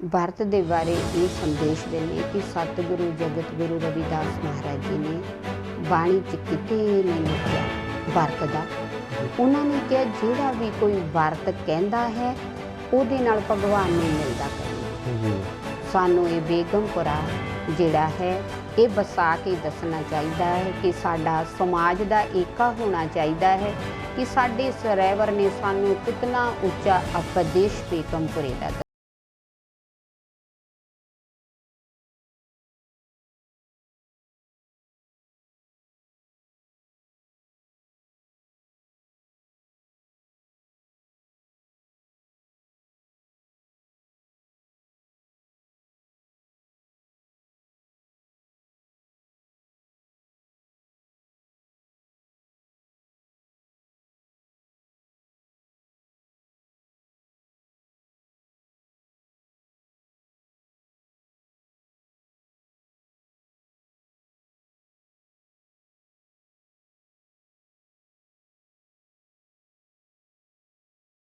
भारत के बारे ये संदेश देने कि सतगुरु जगत गुरु रविदास महाराज जी ने बाणी च किते नहीं लिखा भारत का। उन्होंने कहा जिहड़ा भी कोई भारत कहता है उहदे नाल भगवान नहीं मिलता कहीं। सानू ये बेगमपुरा जिहड़ा है ये बसा के दसना चाहिए है कि साडा समाज का एका होना चाहिए है कि साडे सरैवर ने सानू कितना उच्चा उपदेश बेगमपुरे का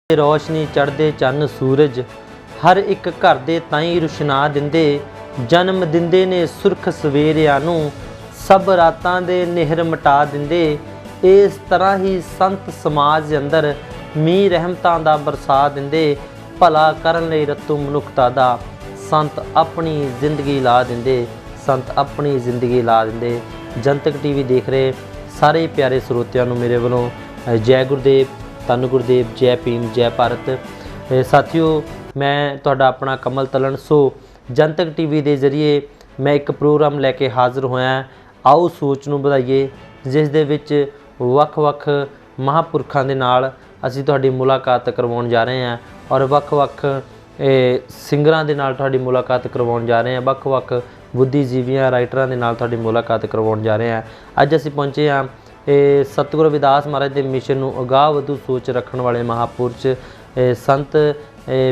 रोशनी चढ़दे चन्न सूरज हर एक घर दे ताईं रुशना दिंदे जन्म दिंदे ने सुरख सवेरिਆਂ ਨੂੰ सब रातां दे निहर मिटा दिंदे। इस तरह ही संत समाज अंदर मीह रहमतां दा बरसा दिंदे भला करन लई रतू मनुखता दा संत अपनी जिंदगी ला दिंदे संत अपनी जिंदगी ला दिंदे। जनतक टीवी देख रहे सारे प्यारे ਸਰੋਤਿਆਂ ਨੂੰ मेरे ਵੱਲੋਂ जय गुरुदेव धन गुरुदेव जय भीम जय भारत। साथियों मैं तुहाडा अपना कमल तलन सो जनतक टीवी के जरिए मैं एक प्रोग्राम लैके हाज़र होया। आओ सोच नूं वधाइए जिस दे विच वख-वख महापुरखां दे नाल असीं तुहाडी मुलाकात करवाउण जा रहे हैं और वख-वख सिंगरां दे नाल तुहाडी मुलाकात करवाउण जा रहे हैं, वख-वख बुद्धिजीवियां राइटरां दे नाल तुहाडी मुलाकात करवाउण जा रहे हैं। अज असीं पहुंचे हाँ सतगुरु रविदास महाराज के मिशन नूं अगाह वधू सोच रखण वाले महापुरुष संत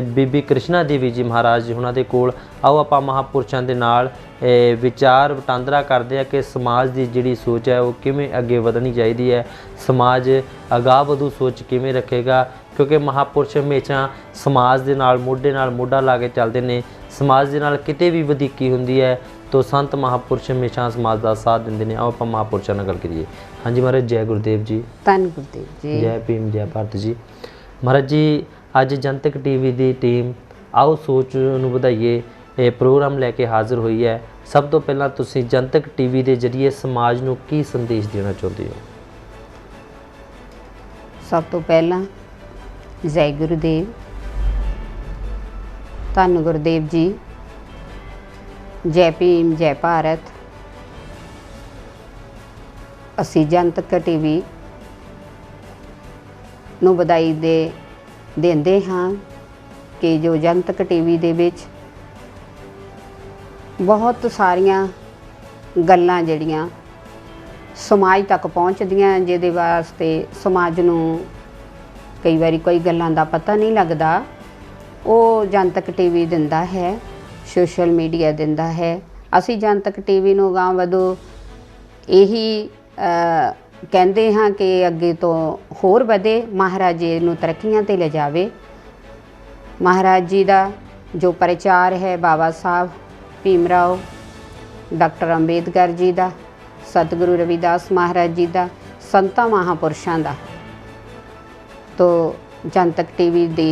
बीबी कृष्णा देवी जी महाराज जी उन्हां दे कोल आओ आपां महापुरुषां दे नाल विचार वटांदरा करदे आ कि समाज की जिहड़ी सोच है वो किवें अगे वधनी चाहिदी है, समाज अगाह वधू सोच किवें रखेगा क्योंकि महापुरुष हमेशा समाज दे नाल मोढा ला के चलदे ने। समाज दे नाल किते भी वधीकी हुंदी है तो संत महापुरुष हमेशा समाज का साथ देंदे ने। आओ आपां महापुरुषां नाल गल करिए। हाँ जी महाराज जय गुरुदेव जी। धन गुरुदेव जी। जय भीम जय भारत जी। महाराज जी अज जनतक टीवी की टीम आओ सोच नूं वधाइए ये प्रोग्राम लैके हाज़र हुई है। सब तो पहला तुसीं जनतक टीवी के जरिए समाज नूं की संदेश देना चाहते हो? सब तो पहला जय गुरुदेव धन गुरुदेव जी जय भीम जय भारत। असी जनतक टीवी नूं वधाई देंदे हाँ कि जो जनतक टीवी दे विच बहुत सारियां गल्लां जिहड़ियां समाज तक पहुँचदियां जिहदे वास्ते समाज नूं कई बारी कोई गल्लां दा पता नहीं लगदा वो जनतक टीवी दिंदा है, सोशल मीडिया दिंदा है। असी जनतक टीवी नूं गांह वधू यही कहते हाँ कि अगे तो होर वधे, महाराज जी नूं तरक्कियां ते ले जावे। महाराज जी का जो प्रचार है बाबा साहब भीमराव डॉक्टर अंबेडकर जी का, सतगुरु रविदास महाराज जी का, संतां महापुरुषां का, तो जनतक टीवी दी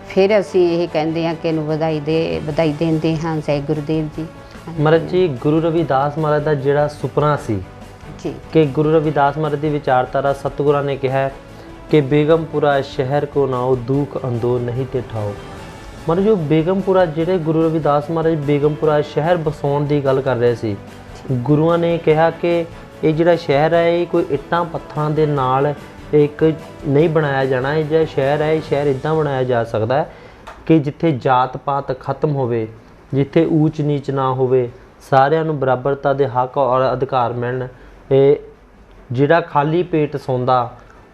फिर असी ये कहते हैं कि वधाई देंदे हाँ जय गुरुदेव जी। महाराज जी गुरु रविदास महाराज का जिहड़ा सुपना सी जी कि गुरु रविदास महाराज की विचारधारा सतगुरां ने कहा कि बेगमपुरा शहर को नाओ दुख अंदो नहीं ते ठाओ। मतलब जो बेगमपुरा जिहड़े गुरु रविदास महाराज बेगमपुरा शहर बसाउण की गल कर रहे सी, गुरुआं ने कहा कि ये जिहड़ा शहर है ये कोई इट्टां पत्थरां दे नाल एक नहीं बनाया जाना। ये जो शहर है ये शहर इदां बनाया जा सकता है कि जिथे जात पात खत्म होवे, जिथे ऊच नीच ना होवे, सारिਆਂ ਨੂੰ बराबरता के हक और अधिकार मिलन। जिहड़ा खाली पेट सौंदा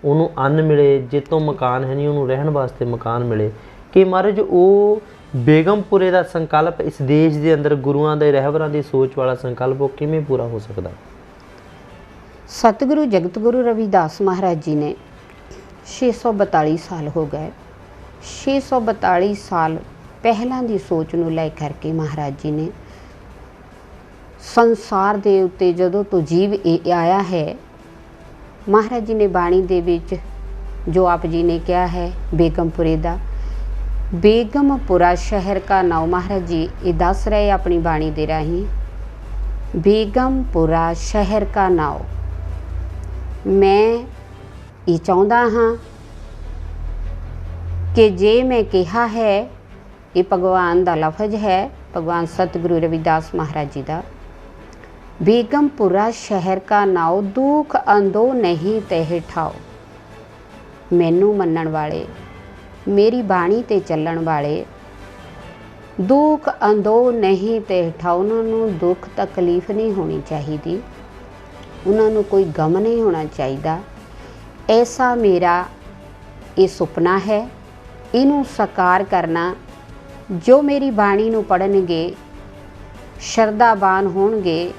ਉਹਨੂੰ ਅੰਨ मिले, जितों मकान है नहीं ਉਹਨੂੰ रहन वास्ते मकान मिले। कि महाराज वो बेगमपुरे का संकल्प इस देश के अंदर गुरुआं दे रहबरां की सोच वाला संकल्प वो किवें पूरा हो सकता? सतगुरु जगत गुरु रविदास महाराज जी ने 642 साल हो गए। 642 साल ਪਹਿਲਾਂ ਦੀ ਸੋਚ ਨੂੰ ਲੈ ਕਰਕੇ ਮਹਾਰਾਜ ਜੀ ਨੇ ਸੰਸਾਰ ਦੇ ਉੱਤੇ ਜਦੋਂ ਤੋਂ ਜੀਵ ਇਹ ਆਇਆ ਹੈ, ਮਹਾਰਾਜ ਜੀ ਨੇ ਬਾਣੀ ਦੇ ਵਿੱਚ ਜੋ ਆਪ ਜੀ ਨੇ ਕਿਹਾ ਹੈ ਬੇਗਮਪੁਰੇ ਦਾ, ਬੇਗਮਪੁਰਾ ਸ਼ਹਿਰ का नाम ਮਹਾਰਾਜ ਜੀ ਇਹ ਦੱਸ ਰਹੇ ਆਪਣੀ ਬਾਣੀ ਦੇ ਰਾਹੀਂ। ਬੇਗਮਪੁਰਾ ਸ਼ਹਿਰ का नाम, ਮੈਂ ਇਹ ਚਾਹੁੰਦਾ ਹਾਂ ਕਿ ਜੇ ਮੈਂ ਕਿਹਾ ਹੈ, ਇਹ ਭਗਵਾਨ ਦਾ ਲਫ਼ਜ਼ ਹੈ, ਭਗਵਾਨ ਸਤਿਗੁਰੂ ਰਵਿਦਾਸ ਮਹਾਰਾਜ ਜੀ ਦਾ, ਬੇਗਮਪੁਰਾ ਸ਼ਹਿਰ का नाम ਦੁੱਖ ਅੰਦੋ ਨਹੀਂ ਤਹਿ ਠਾਓ। ਮੈਨੂੰ ਮੰਨਣ ਵਾਲੇ, ਮੇਰੀ ਬਾਣੀ ਤੇ ਚੱਲਣ ਵਾਲੇ, ਦੁੱਖ ਅੰਦੋ ਨਹੀਂ ਤਹਿ ਠਾਓ, ਉਹਨਾਂ ਨੂੰ ਦੁੱਖ ਤਕਲੀਫ ਨਹੀਂ ਹੋਣੀ ਚਾਹੀਦੀ, ਉਹਨਾਂ ਨੂੰ ਕੋਈ ਗਮ ਨਹੀਂ ਹੋਣਾ ਚਾਹੀਦਾ। ਐਸਾ ਮੇਰਾ ਇਹ ਸੁਪਨਾ ਹੈ, ਇਹਨੂੰ ਸਾਕਾਰ ਕਰਨਾ। ਜੋ ਮੇਰੀ ਬਾਣੀ ਨੂੰ ਪੜ੍ਹਨਗੇ, ਸ਼ਰਧਾਵਾਨ ਹੋਣਗੇ,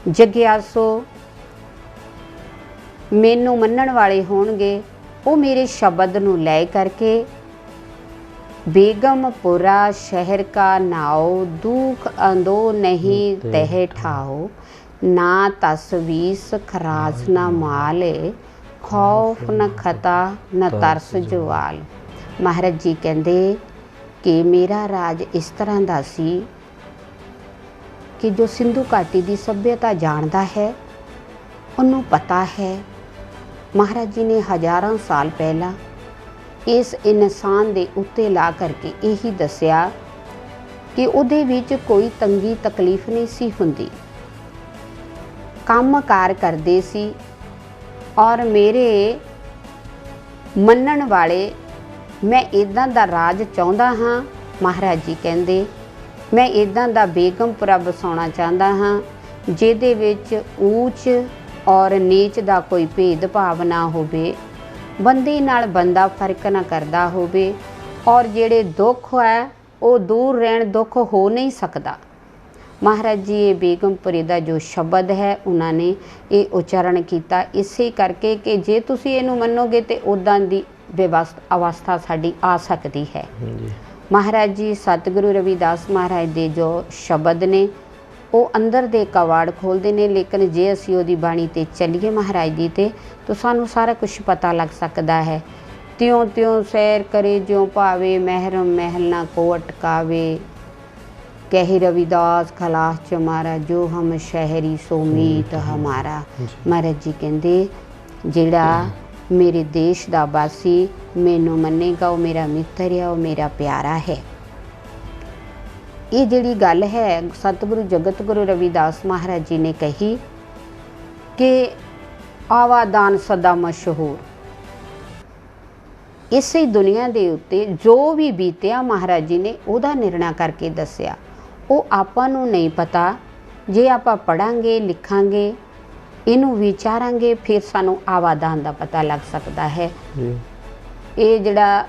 ਜਗਿਆਸੂ ਮੈਨੂੰ ਮੰਨਣ ਵਾਲੇ ਹੋਣਗੇ, ਉਹ ਮੇਰੇ ਸ਼ਬਦ ਨੂੰ ਲੈ ਕਰਕੇ ਬੇਗਮਪੁਰਾ ਸ਼ਹਿਰ का नाम दुख अंदो नहीं तह ठाओ, ना तसवीस खराज न माल, खौफ न खता न तरस जवाल। ਮਹਾਰਾਜ ਜੀ ਕਹਿੰਦੇ ਕਿ ਮੇਰਾ ਰਾਜ ਇਸ ਤਰ੍ਹਾਂ ਦਾ ਸੀ ਕਿ ਜੋ ਸਿੰਧੂ ਘਾਟੀ ਦੀ ਸੱਭਿਅਤਾ ਜਾਣਦਾ ਹੈ, ਉਹਨੂੰ ਪਤਾ ਹੈ ਮਹਾਰਾਜ ਜੀ ਨੇ ਹਜ਼ਾਰਾਂ ਸਾਲ ਪਹਿਲਾਂ ਇਸ ਇਨਸਾਨ ਦੇ ਉੱਤੇ ਲਾ ਕਰਕੇ ਇਹੀ ਦੱਸਿਆ ਕਿ ਉਹਦੇ ਵਿੱਚ ਕੋਈ ਤੰਗੀ ਤਕਲੀਫ ਨਹੀਂ ਸੀ ਹੁੰਦੀ, ਕੰਮ ਕਾਰ ਕਰਦੇ ਸੀ। ਔਰ ਮੇਰੇ ਮੰਨਣ ਵਾਲੇ, ਮੈਂ ਇੱਦਾਂ ਦਾ ਰਾਜ ਚਾਹੁੰਦਾ ਹਾਂ। ਮਹਾਰਾਜ ਜੀ ਕਹਿੰਦੇ ਮੈਂ ਇੱਦਾਂ ਦਾ ਬੇਗਮਪੁਰਾ ਵਸਾਉਣਾ ਚਾਹੁੰਦਾ ਹਾਂ ਜਿਹਦੇ ਵਿੱਚ ਊਚ ਔਰ ਨੀਚ ਦਾ ਕੋਈ ਭੇਦਭਾਵ ਨਾ ਹੋਵੇ, ਬੰਦੇ ਨਾਲ ਬੰਦਾ ਫਰਕ ਨਾ ਕਰਦਾ ਹੋਵੇ, ਔਰ ਜਿਹੜੇ ਦੁੱਖ ਹੈ ਉਹ ਦੂਰ ਰਹਿਣ, ਦੁੱਖ ਹੋ ਨਹੀਂ ਸਕਦਾ। ਮਹਾਰਾਜ ਜੀ ਇਹ ਬੇਗਮਪੁਰੇ ਦਾ ਜੋ ਸ਼ਬਦ ਹੈ ਉਹਨਾਂ ਨੇ ਇਹ ਉਚਾਰਨ ਕੀਤਾ ਇਸੇ ਕਰਕੇ ਕਿ ਜੇ ਤੁਸੀਂ ਇਹਨੂੰ ਮੰਨੋਗੇ ਤੇ ਉੱਦਾਂ ਦੀ ਅਵਸਥਾ ਸਾਡੀ ਆ ਸਕਦੀ ਹੈ। ਮਹਾਰਾਜ ਜੀ ਸਤਿਗੁਰੂ ਰਵਿਦਾਸ ਮਹਾਰਾਜ ਦੇ ਜੋ ਸ਼ਬਦ ਨੇ ਉਹ ਅੰਦਰ ਦੇ ਕਵਾੜ ਖੋਲ੍ਹਦੇ ਨੇ, ਲੇਕਿਨ ਜੇ ਅਸੀਂ ਉਹਦੀ ਬਾਣੀ 'ਤੇ ਚੱਲੀਏ ਮਹਾਰਾਜ ਜੀ 'ਤੇ ਤਾਂ ਸਾਨੂੰ ਸਾਰਾ ਕੁਝ ਪਤਾ ਲੱਗ ਸਕਦਾ ਹੈ। ਤਿਉਂ ਤਿਉਂ ਸੈਰ ਕਰੇ ਜਿਉਂ ਭਾਵੇ, ਮਹਿਰਮ ਮਹਿਲ ਨਾ ਕੋ ਅਟਕਾਵੇ, ਕਹੇ ਰਵਿਦਾਸ ਖਲਾਸ ਚਮਾਰਾ, ਜੋ ਹਮ ਸ਼ਹਿਰੀ ਸੋ ਮੀਤ ਹਮਾਰਾ। ਮਹਾਰਾਜ ਜੀ ਕਹਿੰਦੇ ਜਿਹੜਾ ਮੇਰੇ ਦੇਸ਼ ਦਾ ਵਾਸੀ ਮੈਨੂੰ ਮੰਨੇਗਾ, ਉਹ ਮੇਰਾ ਮਿੱਤਰ ਹੈ, ਉਹ ਮੇਰਾ ਪਿਆਰਾ ਹੈ। ਇਹ ਜਿਹੜੀ ਗੱਲ ਹੈ ਸਤਿਗੁਰੂ ਜਗਤ ਗੁਰੂ ਰਵਿਦਾਸ ਮਹਾਰਾਜ ਜੀ ਨੇ ਕਹੀ ਕਿ ਆਵਾਦਾਨ ਸਦਾ ਮਸ਼ਹੂਰ। ਇਸੇ ਦੁਨੀਆ ਦੇ ਉੱਤੇ ਜੋ ਵੀ ਬੀਤਿਆ ਮਹਾਰਾਜ ਜੀ ਨੇ ਉਹਦਾ ਨਿਰਣਾ ਕਰਕੇ ਦੱਸਿਆ। ਉਹ ਆਪਾਂ ਨੂੰ ਨਹੀਂ ਪਤਾ, ਜੇ ਆਪਾਂ ਪੜ੍ਹਾਂਗੇ, ਲਿਖਾਂਗੇ, ਇਹਨੂੰ ਵਿਚਾਰਾਂਗੇ, ਫਿਰ ਸਾਨੂੰ ਆਵਾਦਾਨ ਦਾ ਪਤਾ ਲੱਗ ਸਕਦਾ ਹੈ। ਇਹ ਜਿਹੜਾ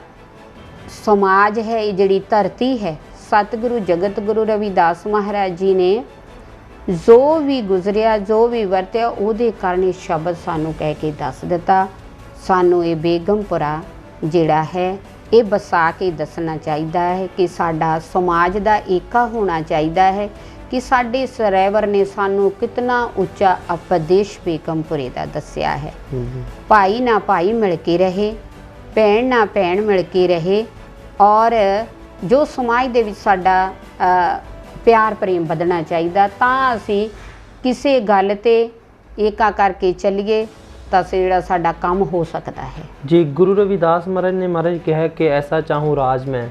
ਸਮਾਜ ਹੈ, ਇਹ ਜਿਹੜੀ ਧਰਤੀ ਹੈ, ਸਤਿਗੁਰੂ ਜਗਤ ਗੁਰੂ ਰਵਿਦਾਸ ਮਹਾਰਾਜ ਜੀ ਨੇ ਜੋ ਵੀ ਗੁਜ਼ਰਿਆ, ਜੋ ਵੀ ਵਰਤਿਆ, ਉਹਦੇ ਕਾਰਨ ਇਹ ਸ਼ਬਦ ਸਾਨੂੰ ਕਹਿ ਕੇ ਦੱਸ ਦਿੱਤਾ। ਸਾਨੂੰ ਇਹ ਬੇਗਮਪੁਰਾ ਜਿਹੜਾ ਹੈ ਇਹ ਵਸਾ ਕੇ ਦੱਸਣਾ ਚਾਹੀਦਾ ਹੈ ਕਿ ਸਾਡਾ ਸਮਾਜ ਦਾ ਏਕਾ ਹੋਣਾ ਚਾਹੀਦਾ ਹੈ, ਕਿ ਸਾਡੇ ਸਰੈਵਰ ਨੇ ਸਾਨੂੰ ਕਿਤਨਾ ਉੱਚਾ ਉਪਦੇਸ਼ ਬੇਗਮਪੁਰੇ ਦਾ ਦੱਸਿਆ ਹੈ। ਭਾਈ ਨਾ ਭਾਈ ਮਿਲ ਕੇ ਰਹੇ, ਭੈਣ ਨਾ ਭੈਣ ਮਿਲ ਕੇ ਰਹੇ, ਔਰ ਜੋ ਸਮਾਜ ਦੇ ਵਿੱਚ ਸਾਡਾ ਪਿਆਰ ਪ੍ਰੇਮ ਵਧਣਾ ਚਾਹੀਦਾ, ਤਾਂ ਅਸੀਂ ਕਿਸੇ ਗੱਲ 'ਤੇ ਏਕਾ ਕਰਕੇ ਚੱਲੀਏ ਤਾਂ ਜਿਹੜਾ ਸਾਡਾ ਕੰਮ ਹੋ ਸਕਦਾ ਹੈ। ਜੀ ਗੁਰੂ ਰਵਿਦਾਸ ਮਹਾਰਾਜ ਨੇ ਕਿਹਾ ਕਿ ਐਸਾ ਚਾਹੂੰ ਰਾਜ ਮੈਂ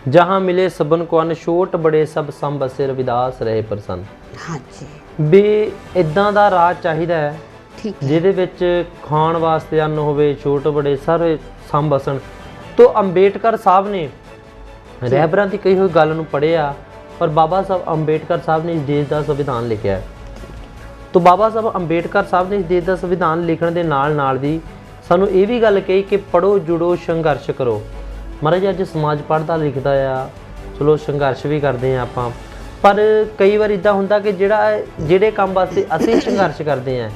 ਜਹਾਂ ਮਿਲੇ ਸਭਨ ਕੋ ਅਨ, ਛੋਟ ਬੜੇ ਸਭ ਸੰਬਸੇ ਰਵਿਦਾਸ ਰਹੇ ਪ੍ਰਸੰਨ। ਹਾਂਜੀ, ਵੀ ਇੱਦਾਂ ਦਾ ਰਾਜ ਚਾਹੀਦਾ ਹੈ ਠੀਕ, ਜਿਹਦੇ ਵਿੱਚ ਖਾਣ ਵਾਸਤੇ ਅੰਨ ਹੋਵੇ, ਛੋਟ ਬੜੇ ਸਾਰੇ ਸੰਬਸਣ। ਤੋਂ ਅੰਬੇਡਕਰ ਸਾਹਿਬ ਨੇ ਰਹਿਬਰਾਂ ਦੀ ਕਹੀ ਹੋਈ ਗੱਲ ਨੂੰ ਪੜ੍ਹਿਆ, ਪਰ ਬਾਬਾ ਸਾਹਿਬ ਅੰਬੇਡਕਰ ਸਾਹਿਬ ਨੇ ਇਸ ਦੇਸ਼ ਦਾ ਸੰਵਿਧਾਨ ਲਿਖਿਆ। तो बाबा साहब अंबेडकर साहब ने इस देश का संविधान लिखण के नाल दी सानू ये भी गल कही कि पढ़ो जुड़ो संघर्ष करो। महाराज अज समाज पढ़ता लिखता आ, चलो संघर्ष भी करते हैं आपां, पर कई बार इदा हुंदा कि जिहड़े काम वास्ते असीं संघर्ष करते हैं,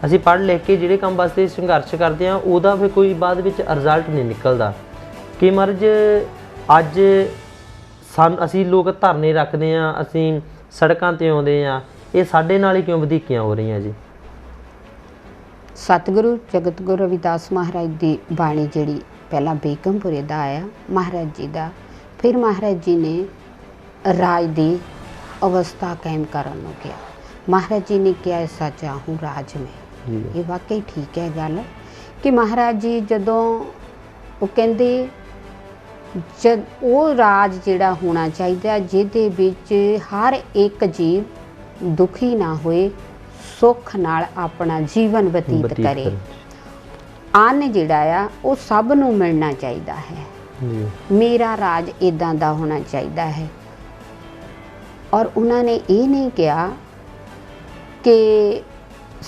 असीं पढ़ लिख के जिहड़े काम वास्ते संघर्ष करते हैं, उहदा फिर कोई बाद विच रिजल्ट नहीं निकलदा। कि महाराज ਅੱਜ ਅਸੀਂ ਲੋਕ ਧਰਨੇ ਰੱਖਦੇ ਹਾਂ, ਅਸੀਂ ਸੜਕਾਂ ਤੇ ਆਉਂਦੇ ਹਾਂ, ਇਹ ਸਾਡੇ ਨਾਲ ਹੀ ਕਿਉਂ ਵਧੀਕੀਆਂ ਹੋ ਰਹੀਆਂ ਜੀ? ਸਤਿਗੁਰੂ ਜਗਤ ਗੁਰੂ ਰਵਿਦਾਸ ਮਹਾਰਾਜ ਦੀ ਬਾਣੀ ਜਿਹੜੀ ਪਹਿਲਾਂ ਬੇਗਮਪੁਰੇ ਦਾ ਆਇਆ ਮਹਾਰਾਜ ਜੀ ਦਾ, ਫਿਰ ਮਹਾਰਾਜ ਜੀ ਨੇ ਰਾਜ ਦੀ ਅਵਸਥਾ ਕਾਇਮ ਕਰਨ ਨੂੰ ਕਿਹਾ। ਮਹਾਰਾਜ ਜੀ ਨੇ ਕਿਹਾ ਐਸਾ ਚਾਹੂੰ ਰਾਜ ਮੈਂ। ਇਹ ਵਾਕਈ ਠੀਕ ਹੈ ਗੱਲ ਕਿ ਮਹਾਰਾਜ ਜੀ ਜਦੋਂ ਉਹ ਕਹਿੰਦੇ ਜਦ ਉਹ ਰਾਜ ਜਿਹੜਾ ਹੋਣਾ ਚਾਹੀਦਾ ਜਿਹਦੇ ਵਿੱਚ ਹਰ ਇੱਕ ਜੀਵ ਦੁਖੀ ਨਾ ਹੋਏ, ਸੁੱਖ ਨਾਲ ਆਪਣਾ ਜੀਵਨ ਬਤੀਤ ਕਰੇ। ਅੰਨ ਜਿਹੜਾ ਆ ਉਹ ਸਭ ਨੂੰ ਮਿਲਣਾ ਚਾਹੀਦਾ ਹੈ। ਮੇਰਾ ਰਾਜ ਇਦਾਂ ਦਾ ਹੋਣਾ ਚਾਹੀਦਾ ਹੈ। ਔਰ ਉਹਨਾਂ ਨੇ ਇਹ ਨਹੀਂ ਕਿਹਾ ਕਿ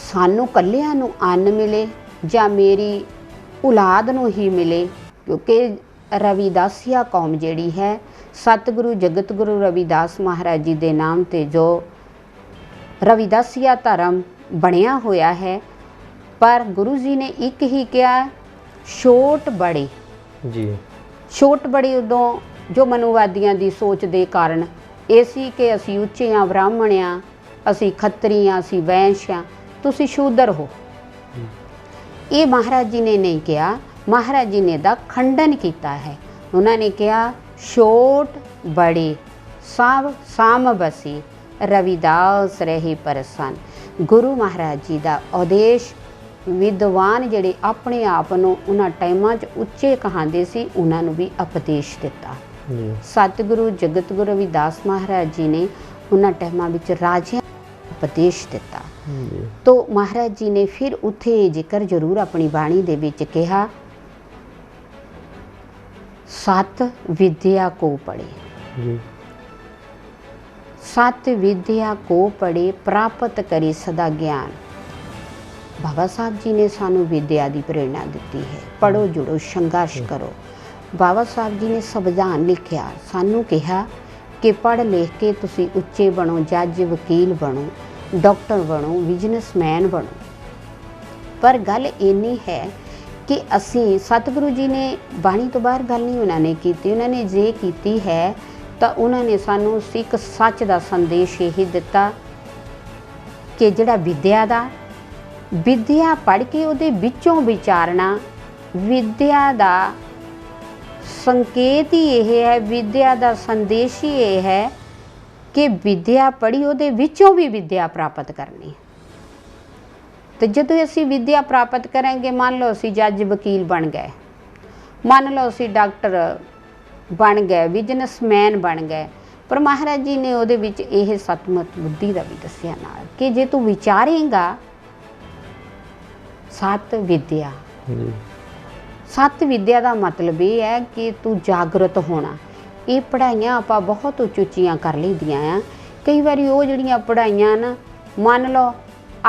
ਸਾਨੂੰ ਕੱਲਿਆਂ ਨੂੰ ਅੰਨ ਮਿਲੇ ਜਾਂ ਮੇਰੀ ਔਲਾਦ ਨੂੰ ਹੀ ਮਿਲੇ, ਕਿਉਂਕਿ ਰਵਿਦਾਸੀਆ ਕੌਮ ਜਿਹੜੀ ਹੈ ਸਤਿਗੁਰੂ ਜਗਤ ਗੁਰੂ ਰਵਿਦਾਸ ਮਹਾਰਾਜ ਜੀ ਦੇ ਨਾਮ ਤੇ ਜੋ ਰਵਿਦਾਸੀਆ ਧਰਮ ਬਣਿਆ ਹੋਇਆ ਹੈ, ਪਰ ਗੁਰੂ ਜੀ ਨੇ ਇੱਕ ਹੀ ਕਿਹਾ ਛੋਟ ਬੜੇ ਜੀ। ਛੋਟ ਬੜੀ ਉਦੋਂ ਜੋ ਮਨੂਵਾਦੀਆਂ ਦੀ ਸੋਚ ਦੇ ਕਾਰਨ ਇਹ ਸੀ ਕਿ ਅਸੀਂ ਉੱਚੇ ਹਾਂ, ਬ੍ਰਾਹਮਣ ਹਾਂ, ਅਸੀਂ ਖੱਤਰੀ ਹਾਂ, ਅਸੀਂ ਵੈਸ਼ ਹਾਂ, ਤੁਸੀਂ ਸ਼ੂਦਰ ਹੋ। ਇਹ ਮਹਾਰਾਜ ਜੀ ਨੇ ਨਹੀਂ ਕਿਹਾ, ਮਹਾਰਾਜ ਜੀ ਨੇ ਦਾ ਖੰਡਨ ਕੀਤਾ ਹੈ। ਉਹਨਾਂ ਨੇ ਕਿਹਾ ਛੋਟ ਬੜੇ ਸਭ ਸਾਮ ਬਸੀ ਰਵਿਦਾਸ ਰਹੇ ਪ੍ਰਸੰਨ। ਗੁਰੂ ਮਹਾਰਾਜ ਜੀ ਦਾ ਉਦੇਸ਼ ਵਿਦਵਾਨ ਜਿਹੜੇ ਆਪਣੇ ਆਪ ਨੂੰ ਉਹਨਾਂ ਟਾਈਮਾਂ 'ਚ ਉੱਚੇ ਕਹਾਂਦੇ ਸੀ, ਉਹਨਾਂ ਨੂੰ ਵੀ ਉਪਦੇਸ਼ ਦਿੱਤਾ। ਸਤਿਗੁਰੂ ਜਗਤ ਗੁਰੂ ਰਵਿਦਾਸ ਮਹਾਰਾਜ ਜੀ ਨੇ ਉਹਨਾਂ ਟਾਈਮਾਂ ਵਿੱਚ ਰਾਜਿਆਂ ਨੂੰ ਉਪਦੇਸ਼ ਦਿੱਤਾ। ਤੋ ਮਹਾਰਾਜ ਜੀ ਨੇ ਫਿਰ ਉੱਥੇ ਜ਼ਿਕਰ ਜ਼ਰੂਰ ਆਪਣੀ ਬਾਣੀ ਦੇ ਵਿੱਚ ਕਿਹਾ, ਸਤ ਵਿਦਿਆ ਕੋ ਪੜ੍ਹੇ, ਸਤ ਵਿਦਿਆ ਕੋ ਪੜ੍ਹੇ ਪ੍ਰਾਪਤ ਕਰੇ ਸਦਾ ਗਿਆਨ। ਬਾਬਾ ਸਾਹਿਬ ਜੀ ਨੇ ਸਾਨੂੰ ਵਿਦਿਆ ਦੀ ਪ੍ਰੇਰਣਾ ਦਿੱਤੀ ਹੈ। ਪੜ੍ਹੋ, ਜੁੜੋ, ਸੰਘਰਸ਼ ਕਰੋ। ਬਾਬਾ ਸਾਹਿਬ ਜੀ ਨੇ ਸੰਵਿਧਾਨ ਲਿਖਿਆ, ਸਾਨੂੰ ਕਿਹਾ ਕਿ ਪੜ੍ਹ ਲਿਖ ਕੇ ਤੁਸੀਂ ਉੱਚੇ ਬਣੋ, ਜੱਜ ਵਕੀਲ ਬਣੋ, ਡਾਕਟਰ ਬਣੋ, ਬਿਜ਼ਨਸਮੈਨ ਬਣੋ। ਪਰ ਗੱਲ ਇੰਨੀ ਹੈ ਕਿ ਅਸੀਂ ਸਤਿਗੁਰੂ ਜੀ ਨੇ ਬਾਣੀ ਤੋਂ ਬਾਹਰ ਗੱਲ ਨਹੀਂ ਉਹਨਾਂ ਨੇ ਕੀਤੀ। ਉਹਨਾਂ ਨੇ ਜੇ ਕੀਤੀ ਹੈ ਤਾਂ ਉਹਨਾਂ ਨੇ ਸਾਨੂੰ ਇੱਕ ਸੱਚ ਦਾ ਸੰਦੇਸ਼ ਇਹ ਦਿੱਤਾ ਕਿ ਜਿਹੜਾ ਵਿਦਿਆ ਪੜ੍ਹ ਕੇ ਉਹਦੇ ਵਿੱਚੋਂ ਵਿਚਾਰਨਾ, ਵਿਦਿਆ ਦਾ ਸੰਕੇਤ ਹੀ ਇਹ ਹੈ, ਵਿਦਿਆ ਦਾ ਸੰਦੇਸ਼ ਹੀ ਇਹ ਹੈ ਕਿ ਵਿਦਿਆ ਪੜ੍ਹੀ ਉਹਦੇ ਵਿੱਚੋਂ ਵੀ ਵਿਦਿਆ ਪ੍ਰਾਪਤ ਕਰਨੀ। ਤੇ ਜਦੋਂ ਅਸੀਂ ਵਿਦਿਆ ਪ੍ਰਾਪਤ ਕਰਾਂਗੇ, ਮੰਨ ਲਓ ਅਸੀਂ ਜੱਜ ਵਕੀਲ ਬਣ ਗਏ, ਮੰਨ ਲਓ ਅਸੀਂ ਡਾਕਟਰ ਬਣ ਗਏ, ਬਿਜ਼ਨਸਮੈਨ ਬਣ ਗਏ, ਪਰ ਮਹਾਰਾਜ ਜੀ ਨੇ ਉਹਦੇ ਵਿੱਚ ਇਹ ਸਤਮਤ ਬੁੱਧੀ ਦਾ ਵੀ ਦੱਸਿਆ ਨਾਲ ਕਿ ਜੇ ਤੂੰ ਵਿਚਾਰੇਂਗਾ ਸਤ ਵਿਦਿਆ। ਸਤ ਵਿਦਿਆ ਦਾ ਮਤਲਬ ਇਹ ਹੈ ਕਿ ਤੂੰ ਜਾਗਰਤ ਹੋਣਾ। ਇਹ ਪੜ੍ਹਾਈਆਂ ਆਪਾਂ ਬਹੁਤ ਉੱਚੀਆਂ ਕਰ ਲਈਆਂ ਆ। ਕਈ ਵਾਰੀ ਉਹ ਜਿਹੜੀਆਂ ਪੜ੍ਹਾਈਆਂ ਨਾ, ਮੰਨ ਲਓ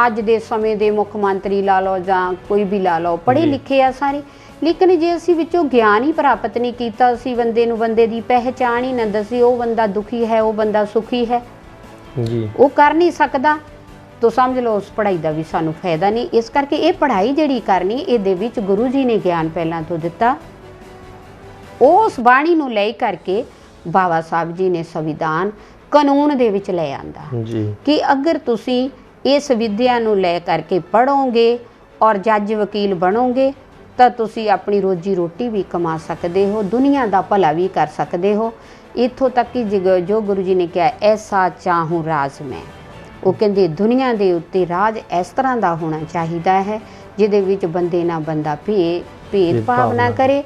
ਅੱਜ ਦੇ ਸਮੇਂ ਦੇ ਮੁੱਖ ਮੰਤਰੀ ਲਾ ਲਓ ਜਾਂ ਕੋਈ ਵੀ ਲਾ ਲਓ, ਪੜ੍ਹੇ ਲਿਖੇ ਆ ਸਾਰੇ, ਲੇਕਿਨ ਜੇ ਅਸੀਂ ਵਿੱਚੋਂ ਗਿਆਨ ਹੀ ਪ੍ਰਾਪਤ ਨਹੀਂ ਕੀਤਾ, ਅਸੀਂ ਬੰਦੇ ਨੂੰ ਬੰਦੇ ਦੀ ਪਹਿਚਾਣ ਹੀ ਨਾ ਦੱਸੀ, ਉਹ ਬੰਦਾ ਦੁਖੀ ਹੈ, ਉਹ ਬੰਦਾ ਸੁਖੀ ਹੈ ਜੀ, ਉਹ ਕਰ ਨਹੀਂ ਸਕਦਾ, ਤਾਂ ਸਮਝ ਲਓ ਉਸ ਪੜ੍ਹਾਈ ਦਾ ਵੀ ਸਾਨੂੰ ਫਾਇਦਾ ਨਹੀਂ। ਇਸ ਕਰਕੇ ਇਹ ਪੜ੍ਹਾਈ ਜਿਹੜੀ ਕਰਨੀ, ਇਹਦੇ ਵਿੱਚ ਗੁਰੂ ਜੀ ਨੇ ਗਿਆਨ ਪਹਿਲਾਂ ਤੋਂ ਦਿੱਤਾ। ਉਸ ਬਾਣੀ ਨੂੰ ਲੈ ਕਰਕੇ ਬਾਬਾ ਸਾਹਿਬ ਜੀ ਨੇ ਸੰਵਿਧਾਨ ਕਾਨੂੰਨ ਦੇ ਵਿੱਚ ਲੈ ਆਂਦਾ ਕਿ ਅਗਰ ਤੁਸੀਂ ਇਸ ਵਿਦਿਆ ਨੂੰ ਲੈ ਕਰਕੇ ਪੜ੍ਹੋਗੇ ਔਰ ਜੱਜ ਵਕੀਲ ਬਣੋਗੇ ਤਾਂ ਤੁਸੀਂ ਆਪਣੀ ਰੋਜੀ ਰੋਟੀ ਵੀ ਕਮਾ ਸਕਦੇ ਹੋ, ਦੁਨੀਆ ਦਾ ਭਲਾ ਵੀ ਕਰ ਸਕਦੇ ਹੋ। ਇੱਥੋਂ ਤੱਕ ਕਿ ਜੋ ਗੁਰੂ ਜੀ ਨੇ ਕਿਹਾ ਐਸਾ ਚਾਹੂੰ ਰਾਜ ਮੈਂ, ਉਹ ਕਹਿੰਦੇ ਦੁਨੀਆ ਦੇ ਉੱਤੇ ਰਾਜ ਇਸ ਤਰ੍ਹਾਂ ਦਾ ਹੋਣਾ ਚਾਹੀਦਾ ਹੈ ਜਿਹਦੇ ਵਿੱਚ ਬੰਦੇ ਨਾਲ ਬੰਦਾ ਭੇਦ ਭਾਵ ਨਾ ਕਰੇ